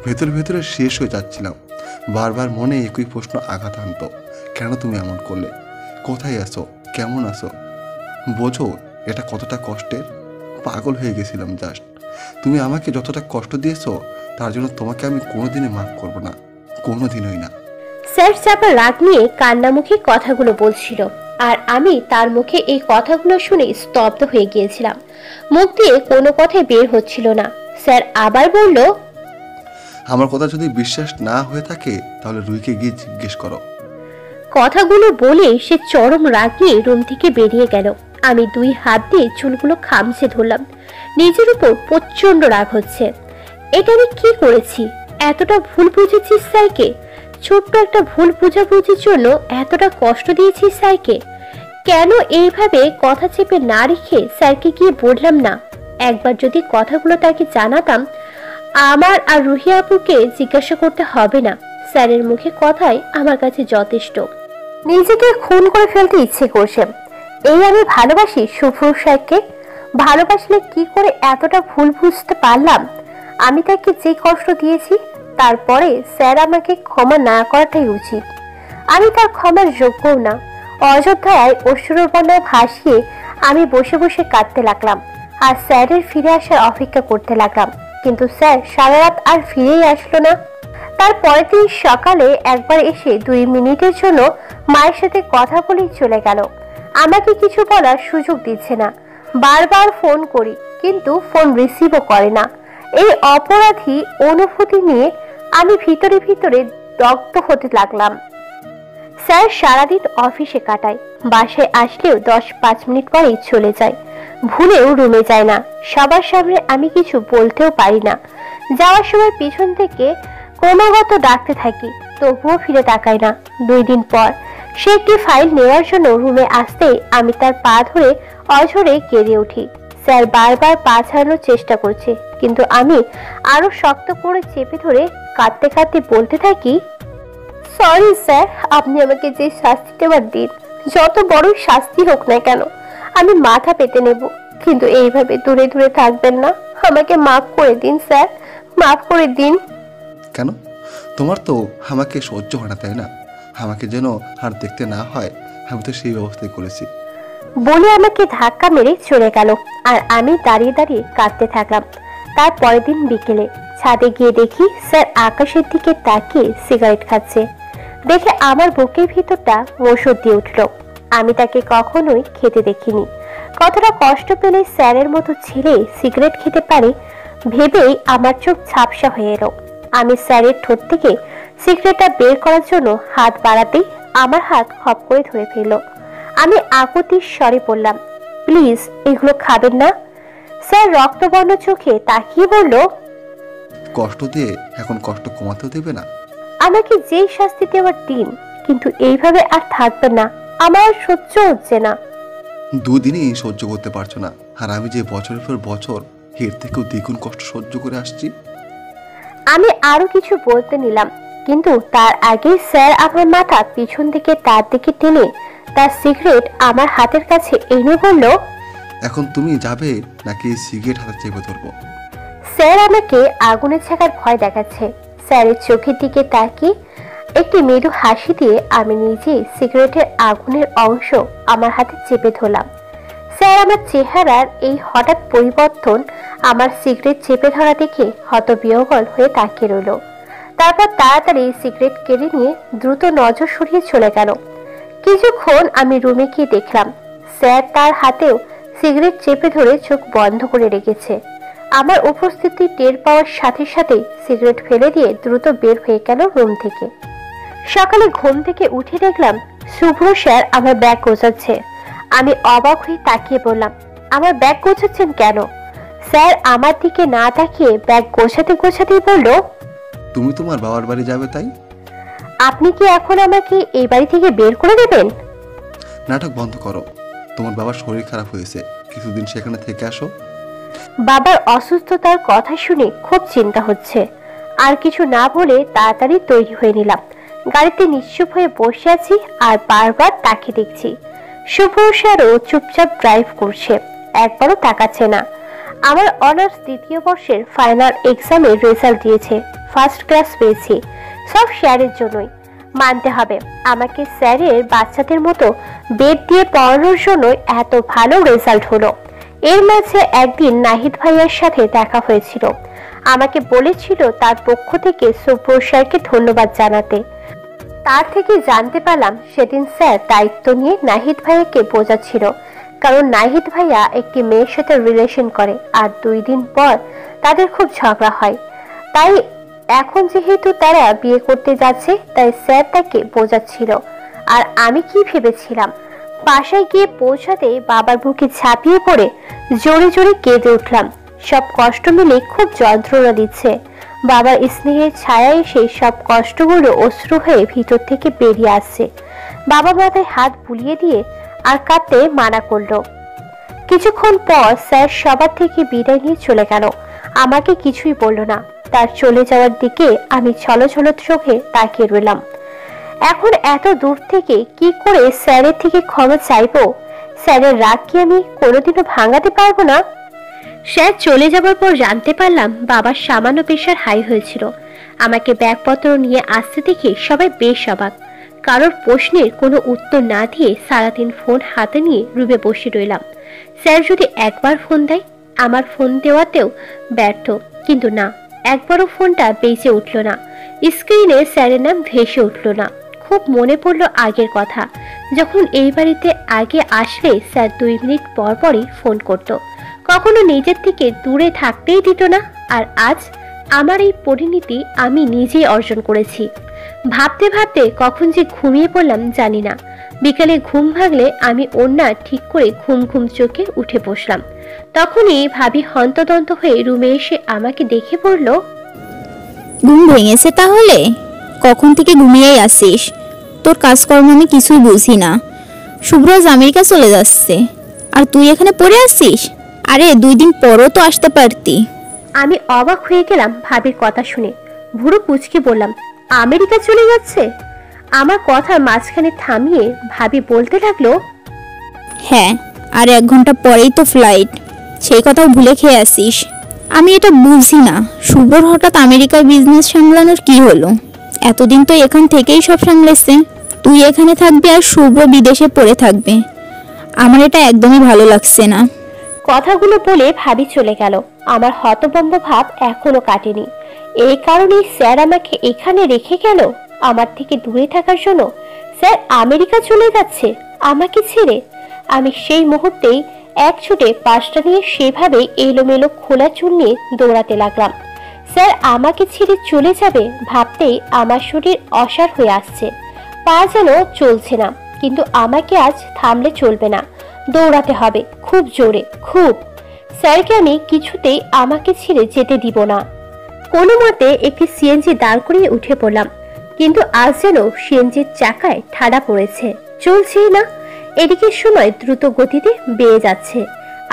ভেতরে ভেতরে শেষ হয়ে যাচ্ছিলাম। বারবার মনে একই প্রশ্ন আঘাত আনতো, কেন তুমি এমন করলে? কোথায় আছো? কেমন আছো? বোঝো এটা কতটা কষ্টের? পাগল হয়ে গেছিলাম জাস্ট। তুমি আমাকে যতটা কষ্ট দিয়েছো, তার জন্য তোমাকে আমি কোনোদিনই মাফ করবো না, কোনোদিনই না। স্যার চাপা রাগ নিয়ে কান্না মুখে কথাগুলো বলছিল, আর আমি তার মুখে এই কথাগুলো শুনে স্তব্ধ হয়ে গিয়েছিলাম। মুখ দিয়ে কোনো কথাই বের হচ্ছিল না। স্যার আবার বলল, আমার কথা যদি বিশ্বাস না হয়ে থাকে, তাহলে রুহিকে গিয়ে জিজ্ঞেস করো। কথাগুলো বলে সে চরম রাগ নিয়ে রুম থেকে বেরিয়ে গেল। আমি 2 হাত দিয়ে চুলগুলো খামচে ধরলাম। নিজের উপর প্রচন্ড রাগ হচ্ছে। এটা আমি কি করেছি? এতটা ভুল বুঝেছি স্যারকে? ছোট্ট একটা ভুল বোঝাবুঝির জন্য এতটা কষ্ট দিয়েছি স্যারকে? কেন এইভাবে কথা চেপে না রেখে স্যারকে গিয়ে বললাম না? একবার যদি কথাগুলো তাকে জানাতাম, আমার আর রুহি আপুকে জিজ্ঞাসা করতে হবে না। স্যারের মুখে কথাই আমার কাছে যথেষ্ট। নিজেকে খুন করে ফেলতে ইচ্ছে করছে। এই আমি ভালোবাসি শুভ্র স্যারকে? ভালোবাসলে কি করে এতটা ভুল বুঝতে পারলাম? আমি তাকে যে কষ্ট দিয়েছি, তারপরে স্যার আমাকে ক্ষমা না করাটাই উচিত। আমি তার ক্ষমার যোগ্যও না। অযোধ্যায় অশ্রুর বন্যায় ভাসিয়ে আমি বসে বসে কাঁদতে লাগলাম আর স্যারের ফিরে আসার অপেক্ষা করতে লাগলাম, কিন্তু স্যার সারা রাত আর ফিরেই আসলো না। তার পরের দিন সকালে একবার এসে 2 মিনিটের জন্য মায়ের সাথে কথা বলেই চলে গেল। আমাকে কিছু বলার সুযোগ দিচ্ছে না। বারবার ফোন করি, কিন্তু ফোন রিসিভও করে না। এই অপরাধী অনুভূতি নিয়ে আমি ভিতরে ভিতরে দগ্ধ হতে লাগলাম। স্যার সারাদিন অফিসে কাটায়, বাসায় আসলেও 10-5 মিনিট পরেই চলে যায়। ভুলেও রুমে যায় না। সবার সামনে আমি কিছু বলতেও পারি না। যাওয়ার সময় পিছন থেকে ক্রমাগত ডাকতে থাকি, তবুও ফিরে তাকাই না। 2 দিন পর সে একটি ফাইল নেওয়ার জন্য রুমে আসতেই আমি তার পা ধরে অঝরে কেঁদে উঠি। স্যার বারবার পা ছাড়ানোর চেষ্টা করছে, কিন্তু আমি আরো শক্ত করে চেপে ধরে কাঁদতে কাঁদতে বলতে থাকি, সরি স্যার, আপনি আমাকে যে শাস্তি দেওয়ার দিন, যত বড় শাস্তি হোক না কেন আমি মাথা পেতে নেব, কিন্তু এইভাবে দূরে দূরে থাকবেন না। আমাকে মাফ করে দিন স্যার, মাফ করে দিন। কেন? তোমার তো আমাকে সহ্য হয় না, তাই না? আমাকে যেন আর দেখতে না হয়, আমি তো সেই ব্যবস্থাই করেছি। বলে আমাকে ধাক্কা মেরে চলে গেল, আর আমি দাঁড়িয়ে দাঁড়িয়ে কাঁদতে থাকলাম। তার পরের দিন বিকেলে ছাদে গিয়ে দেখি স্যার আকাশের দিকে তাকিয়ে সিগারেট খাচ্ছে। দেখে আমার বুকের ভিতরটা মোচড় দিয়ে উঠল। আমি তাকে কখনোই খেতে দেখিনি। কতটা কষ্ট পেলে স্যারের মতো ছেলে সিগারেট খেতে পারে ভেবেই আমার চোখ ঝাপসা হয়ে এলো। আমি স্যারের ঠোঁট থেকে সিগারেটটা বের করার জন্য হাত বাড়াতেই আমার হাত হপ করে ধরে ফেলল। আমি আকুতির স্বরে বললাম, প্লিজ এগুলো খাবেন না। স্যার রক্তবর্ণ চোখে তাকিয়ে বলল, কষ্ট দিয়ে এখন কষ্ট কমাতেও দেবে না? আমাকে যেই শাস্তি দেওয়ার দিন, কিন্তু এইভাবে আর থাকবেন না, আমার আর সহ্য হচ্ছে না। 2 দিনই সহ্য করতে পারছো না, আর আমি যে বছরের পর বছর এর থেকেও দ্বিগুণ কষ্ট সহ্য করে আসছি। আমি আরো কিছু বলতে নিলাম, কিন্তু তার আগে স্যার আমার মাথা পিছন থেকে তার দিকে টেনে তার সিগারেট আমার হাতের কাছে এনে বলল, এখন তুমি যাবে নাকি সিগারেট হাতে চেপে ধরবো? স্যার আমাকে আগুনে ছাকার ভয় দেখাচ্ছে। স্যারের চোখের দিকে তাকিয়ে একটি মৃদু হাসি দিয়ে আমি নিজে সিগারেটের আগুনের অংশ আমার হাতে চেপে ধরলাম। স্যার আমার চেহারার এই হঠাৎ পরিবর্তন আমার সিগারেট চেপে ধরা দেখে হতবিহ্বল হয়ে তাকিয়ে রইল। তারপর তাড়াতাড়ি সিগারেট কেড়ে নিয়ে দ্রুত নজর সরিয়ে চলে গেল। কিছুক্ষণ আমি রুমে গিয়ে দেখলাম স্যার তার হাতেও সিগারেট চেপে ধরে চোখ বন্ধ করে রেখেছে। আমার উপস্থিতি টের পাওয়ার সাথে সাথে সিগারেট ফেলে দিয়ে দ্রুত বের হয়ে গেল রুম থেকে। সকালে ঘুম থেকে উঠে দেখলাম শুভ্র স্যার আমার ব্যাগ গোছাচ্ছে। আমি অবাক হয়ে তাকিয়ে বললাম, আমার ব্যাগ গোছাচ্ছেন কেন? স্যার আমার দিকে না তাকিয়ে ব্যাগ গোছাতে গোছাতেই বলল, তুমি তোমার বাবার বাড়ি যাবে তাই? আপনি কি এখন আমাকে এই বাড়ি থেকে বের করে দেবেন? নাটক বন্ধ করো, তোমার বাবার শরীর খারাপ হয়েছে, কিছুদিন সেখানে থেকে আসো। বাবার অসুস্থতার কথা শুনে খুব চিন্তা হচ্ছে। আর কিছু না বলে তাড়াতাড়ি তৈরি হয়ে নিলাম। গাড়িতে নিশ্চুপ হয়ে বসে আছি আর বারবার তাকে দেখছি। শুভ্র স্যারও চুপচাপ ড্রাইভ করছে, একবারও তাকাচ্ছে না। আমার অনার্স 2য় বর্ষের ফাইনাল এক্সামের রেজাল্ট দিয়েছে, ফার্স্ট ক্লাস পেয়েছি। সব স্যারের জন্যই, মানতে হবে আমাকে স্যারের বাচ্চাদের মতো বেড দিয়ে পড়ানোর জন্য এত ভালো রেজাল্ট হলো। এর মাঝে একদিন নাহিদ ভাইয়ার সাথে দেখা হয়েছিল। আমাকে বলেছিল তার পক্ষ থেকে শুভ্র স্যারকে ধন্যবাদ জানাতে। তার থেকে জানতে পারলাম সেদিন স্যার দায়িত্ব নিয়ে নাহিদ ভাইয়াকে বোঝাচ্ছিল, কারণ নাহিদ ভাইয়া একটি মেয়ের সাথে রিলেশন করে আর 2 দিন পর তাদের খুব ঝগড়া হয়। তাই এখন যেহেতু তারা বিয়ে করতে যাচ্ছে, তাই স্যার তাকে বোঝাচ্ছিল। আর আমি কি ভেবেছিলাম, বাসায় গিয়ে পৌঁছাতে বাবার বুকে ঝাঁপিয়ে পড়ে জোরে জোরে কেঁদে উঠলাম। সব কষ্ট মিলে খুব যন্ত্রণা দিচ্ছে। বাবার স্নেহের ছায়া এসে সব কষ্টগুলো অশ্রু হয়ে ভিতর থেকে বেরিয়ে আসছে। বাবা মাথায় হাত বুলিয়ে দিয়ে আর কাঁদতে মানা করলো। কিছুক্ষণ পর স্যার সবার থেকে বিদায় নিয়ে চলে গেল। আমাকে কিছুই বলল না। তার চলে যাওয়ার দিকে আমি ছলছল চোখে তাকিয়ে রইলাম। এখন এত দূর থেকে কি করে স্যারের থেকে ক্ষমা চাইবো? স্যারের রাগ কি আমি কোনোদিনও ভাঙাতে পারবো না? স্যার চলে যাবার পর জানতে পারলাম বাবার সামান্য প্রেশার হাই হয়েছিল। আমাকে ব্যাগপত্র নিয়ে আসতে দেখে সবাই বেশ অবাক। কারোর প্রশ্নের কোনো উত্তর না দিয়ে সারাদিন ফোন হাতে নিয়ে রুমে বসে রইলাম। স্যার যদি একবার ফোন দেয়, আমার ফোন দেওয়াতেও ব্যর্থ, কিন্তু না, একবারও ফোনটা বেজে উঠল না। স্ক্রিনে স্যারের নাম ভেসে উঠল না। খুব মনে পড়লো আগের কথা, যখন এই বাড়িতে আগে আসলে স্যার 2 মিনিট পর পরই ফোন করত, কখনো নিজের থেকে দূরে থাকতেই দিত না। আর আজ আমার এই পরিণতি আমি নিজেই অর্জন করেছি। ভাবতে ভাবতে কখন যে ঘুমিয়ে পড়লাম জানি না। বিকালে ঘুম ভাগলে আমি ওড়না ঠিক করে ঘুম ঘুম চোখে উঠে বসলাম। তখনই ভাবি হন্তদন্ত হয়ে রুমে এসে আমাকে দেখে বলল, ঘুম ভেঙেছে তাহলে? কখন থেকে ঘুমিয়েই আসিস? তোর কাজকর্ম আমি কিছুই বুঝি না। শুভ্রজ আমেরিকা চলে যাচ্ছে আর তুই এখানে পড়ে আসিস? আরে 2 দিন পরও তো আসতে পারতি। আমি অবাক হয়ে গেলাম ভাবির কথা শুনে। ভুরু কুচকে বললাম, আমেরিকা চলে যাচ্ছে? আমার কথার মাঝখানে থামিয়ে ভাবি বলতে লাগলো, হ্যাঁ, আর 1 ঘন্টা পরেই তো ফ্লাইট। সেই কথাও ভুলে খেয়ে আসিস। আমি এটা বুঝি না, শুভ্রর হঠাৎ আমেরিকার বিজনেস সামলানোর কি হলো? এতদিন তো এখান থেকেই সব সামলেছে। তুই এখানে থাকবি আর শুভ্র বিদেশে পড়ে থাকবে। আমার এটা একদমই ভালো লাগছে না। কথাগুলো বলে ভাবি চলে গেল। আমার হতভম্ব ভাব এখনো কাটেনি। এই কারণেই স্যার আমাকে এখানে রেখে গেল, আমার থেকে দূরে থাকার জন্য। স্যার আমেরিকা চলে যাচ্ছে আমাকে ছেড়ে। আমি সেই মুহূর্তেই এক ছুটে পাশটা নিয়ে সেভাবে এলোমেলো খোলা চুল নিয়ে দৌড়াতে লাগলাম। স্যার আমাকে ছেড়ে চলে যাবে ভাবতেই আমার শরীর অসাড় হয়ে আসছে। পা যেন চলছে না, কিন্তু আমাকে আজ থামলে চলবে না, দৌড়াতে হবে খুব জোরে, খুব। স্যারকে আমি কিছুতেই আমাকে ছেড়ে যেতে দিব না। কোনো মতে একটি সিএনজি দাঁড় করিয়ে উঠে পড়লাম, কিন্তু আজ যেন সিএনজির চাকায় ঠাড়া পড়েছে, চলছেই না। এদিকে সময় দ্রুত গতিতে বেড়ে যাচ্ছে।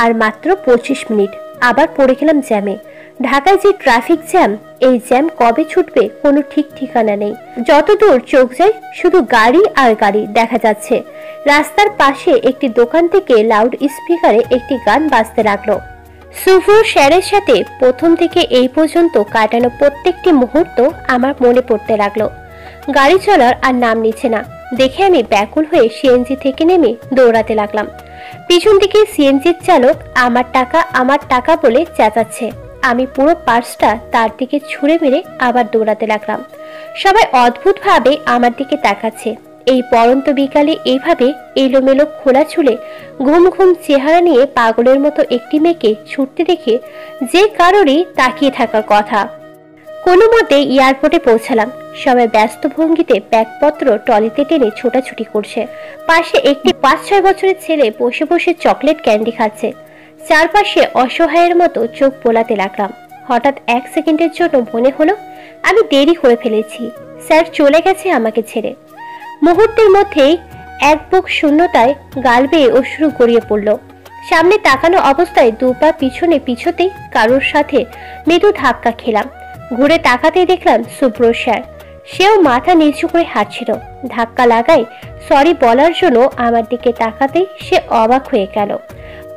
আর মাত্র 25 মিনিট, আবার পড়ে গেলাম জ্যামে। ঢাকায় যে ট্রাফিক জ্যাম, এই জ্যাম কবে ছুটবে কোনো ঠিক ঠিকানা নেই। যতদূর চোখ যায় শুধু গাড়ি আর গাড়ি দেখা যাচ্ছে। রাস্তার পাশে একটি দোকান থেকে লাউড স্পিকারে একটি গান বাজতে লাগলো। শুভ্র স্যারের সাথে প্রথম থেকে এই পর্যন্ত কাটানো প্রত্যেকটি মুহূর্ত আমার মনে পড়তে লাগলো। গাড়ি চলার আর নাম নিচ্ছে না দেখে আমি ব্যাকুল হয়ে সিএনজি থেকে নেমে দৌড়াতে লাগলাম। পিছন দিকে সিএনজির চালক আমার টাকা বলে চেঁচাচ্ছে। আমি পুরো পার্সটা তার দিকে ছুঁড়ে মেরে আবার দৌড়াতে লাগলাম। সবাই অদ্ভুতভাবে আমার দিকে তাকাচ্ছে। এই পরন্ত বিকালে এইভাবে এলোমেলো খোলা চুলে ঘুম ঘুম চেহারা নিয়ে পাগলের মতো একটি মেয়েকে ছুটতে দেখে যে কারোরই তাকিয়ে থাকার কথা। কোনো মতে এয়ারপোর্টে পৌঁছালাম। সবাই ব্যস্ত ভঙ্গিতে ব্যাগপত্র ট্রলিতে টেনে ছোটাছুটি করছে। পাশে একটি 5-6 বছরের ছেলে বসে বসে চকলেট ক্যান্ডি খাচ্ছে। চারপাশে অসহায়ের মতো চোখ বোলাতে লাগলাম। হঠাৎ 1 সেকেন্ডের জন্য মনে হলো আমি দেরি করে ফেলেছি, স্যার চলে গেছে আমাকে ছেড়ে। মুহূর্তের মধ্যেই এক বুক শূন্যতায় গাল বেয়ে অশ্রু গড়িয়ে পড়ল। সামনে তাকানো অবস্থায় 2 পা পিছতেই কারোর সাথে মৃদু ধাক্কা খেলাম। ঘুরে তাকাতেই দেখলাম শুভ্র স্যার। সেও মাথা নিচু করে হাঁটছিল। ধাক্কা লাগায় সরি বলার জন্য আমার দিকে তাকাতেই সে অবাক হয়ে গেল।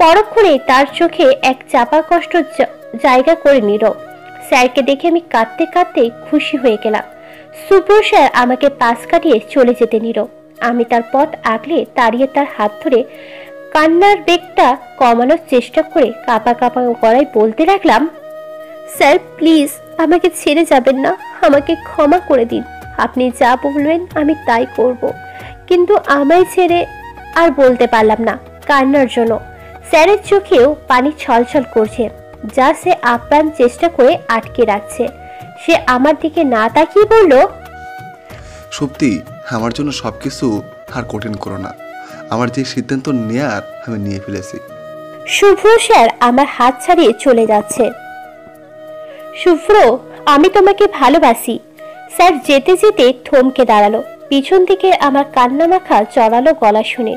পরক্ষণে তার চোখে এক চাপা কষ্ট জায়গা করে নিল। স্যারকে দেখে আমি কাঁদতে কাঁদতে খুশি হয়ে গেলাম। শুভ্র স্যার আমাকে পাশ কাটিয়ে চলে যেতে নিল। আমি তার পথ আগলে দাঁড়িয়ে তার হাত ধরে কান্নার বেগটা কমানোর চেষ্টা করে কাঁপা কাঁপা গলায় বলতে লাগলাম, স্যার প্লিজ আমাকে ছেড়ে যাবেন না, আমাকে ক্ষমা করে দিন। আপনি যা বলবেন আমি তাই করব, কিন্তু আমায় ছেড়ে। আর বলতে পারলাম না কান্নার জন্য। স্যারের চোখেও পানি ছলছল করছে, যা সে আপ্রাণ চেষ্টা করে আটকে রাখছে। সে আমার দিকে না তাকিয়ে বলল, সত্যি আমার জন্য সবকিছু আর কঠিন করো না। আমার যে সিদ্ধান্ত নেয়ার আমি নিয়ে ফেলেছি। শুভ্র স্যার আমার হাত ছাড়িয়ে চলে যাচ্ছে। শুভ্র, আমি তোমাকে ভালোবাসি। স্যার যেতে যেতে থমকে দাঁড়ালো। পিছন থেকে আমার কান্না মাখা জড়ালো গলা শুনে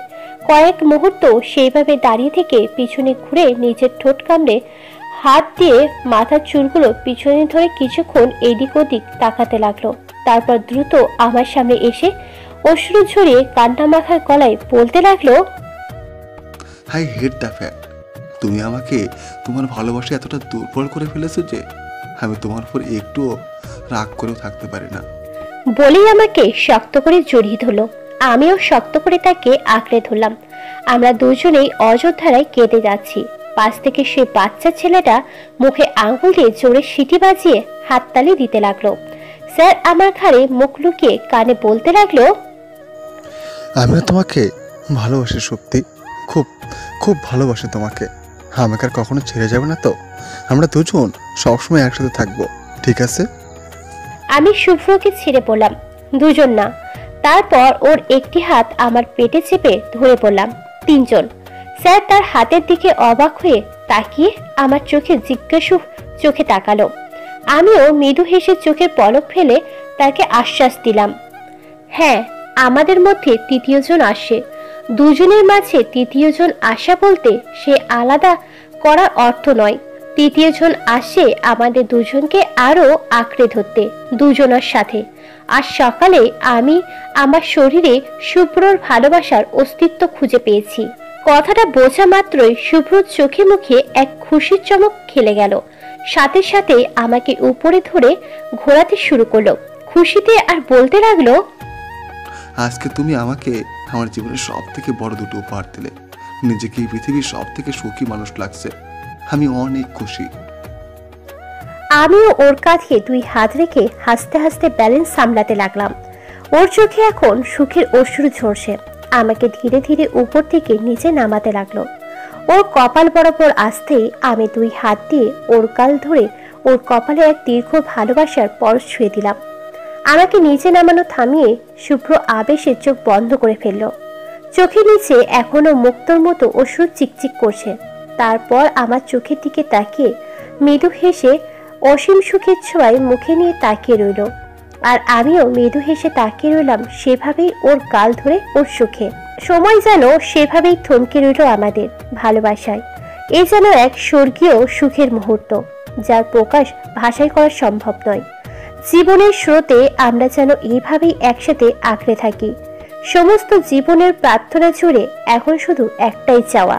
কয়েক মুহূর্ত সেইভাবে দাঁড়িয়ে থেকে পিছনে ঘুরে নিজের ঠোঁট কামড়ে হাত দিয়ে মাথার চুলগুলো পিছনে ধরে কিছুক্ষণ এদিক ওদিক তাকাতে লাগলো। তারপর দ্রুত আমার সামনে এসে অশ্রু ঝরিয়ে কান্না মাখার গলায় বলতে লাগলো, আই হেট দ্য ফ্যাক্ট, তুমি আমাকে তোমার ভালোবাসা এতটা দুর্বল করে ফেলেছো যে আমি তোমার উপর একটুও রাগ করেও থাকতে পারি না। বলেই আমাকে শক্ত করে জড়িয়ে ধরলো। আমিও শক্ত করে তাকে আঁকড়ে ধরলাম। আমরা দুজনেই অযোধ্যারায় কেঁদে যাচ্ছি। পাশ থেকে সে বাচ্চা ছেলেটা মুখে আঙুল দিয়ে জোরে সিটি বাজিয়ে হাততালি দিতে লাগলো। স্যার আমার ঘাড়ে মুখ লুকিয়ে কানে বলতে লাগলো, আমিও তোমাকে ভালোবাসি সত্যি, খুব খুব ভালোবাসি তোমাকে। আমাকে আর কখনো ছেড়ে যাবে না তো? আমরা দুজন সবসময় একসাথে থাকবো, ঠিক আছে? আমি শুভ্রকে ছেড়ে পড়লাম। দুজন না, তারপর ওর একটি হাত আমার পেটে চেপে ধরে পড়লাম। 3 জন। স্যার তার হাতের দিকে অবাক হয়ে তাকিয়ে আমার চোখে জিজ্ঞাসু চোখে তাকালো। আমিও মৃদু হেসে চোখের পলক ফেলে তাকে আশ্বাস দিলাম, হ্যাঁ, আমাদের মধ্যে তৃতীয়জন আসে। দুজনের মাঝে তৃতীয়জন আসা বলতে সে আলাদা করার অর্থ নয়। তৃতীয়জন আসে আমাদের দুজনকে আরো আঁকড়ে ধরতে, দুজনের সাথে। আজ সকালে আমি আমার শরীরে শুভ্রর ভালোবাসার অস্তিত্ব খুঁজে পেয়েছি। কথাটা বোঝা মাত্রই শুভ্রর চোখে মুখে এক খুশির চমক খেলে গেল। সাথে সাথে আমাকে উপরে ধরে ঘোরাতে শুরু করলো খুশিতে, আর বলতে লাগলো, আজকে তুমি আমাকে আমার জীবনের সব থেকে বড় দুটো উপহার দিলে। নিজেকে এই পৃথিবীর সব থেকে সুখী মানুষ লাগছে। আমি অনেক খুশি। আমিও ওর কাঁধে 2 হাত রেখে হাসতে হাসতে ব্যালেন্স সামলাতে লাগলাম। ওর চোখে এখন সুখের অশ্রু ঝরছে। আমাকে ধীরে ধীরে উপর থেকে নিচে নামাতে লাগলো। ওর কপাল বরাবর আসতে আমি 2 হাত দিয়ে ওর গাল ধরে ওর কপালে এক দীর্ঘ ভালোবাসার পরশ ছুঁয়ে দিলাম। আমাকে নিচে নামানো থামিয়ে শুভ্র আবেশে চোখ বন্ধ করে ফেলল। চোখের নিচে এখনো মুক্তোর মতো অশ্রু চিকচিক করছে। তারপর আমার চোখের দিকে তাকিয়ে মৃদু হেসে অসীম সুখের ছোঁয়ায় মুখে নিয়ে তাকিয়ে রইল। আর আমিও মৃদু হেসে তাকিয়ে রইলাম সেভাবেই ওর গাল ধরে ওর সুখে। সময় যেন সেভাবেই থমকে রইল আমাদের ভালোবাসায়। এ যেন এক স্বর্গীয় সুখের মুহূর্ত, যার প্রকাশ ভাষায় করা সম্ভব নয়। জীবনের স্রোতে আমরা যেন এইভাবেই একসাথে আঁকড়ে থাকি। সমস্ত জীবনের প্রার্থনা জুড়ে এখন শুধু একটাই চাওয়া,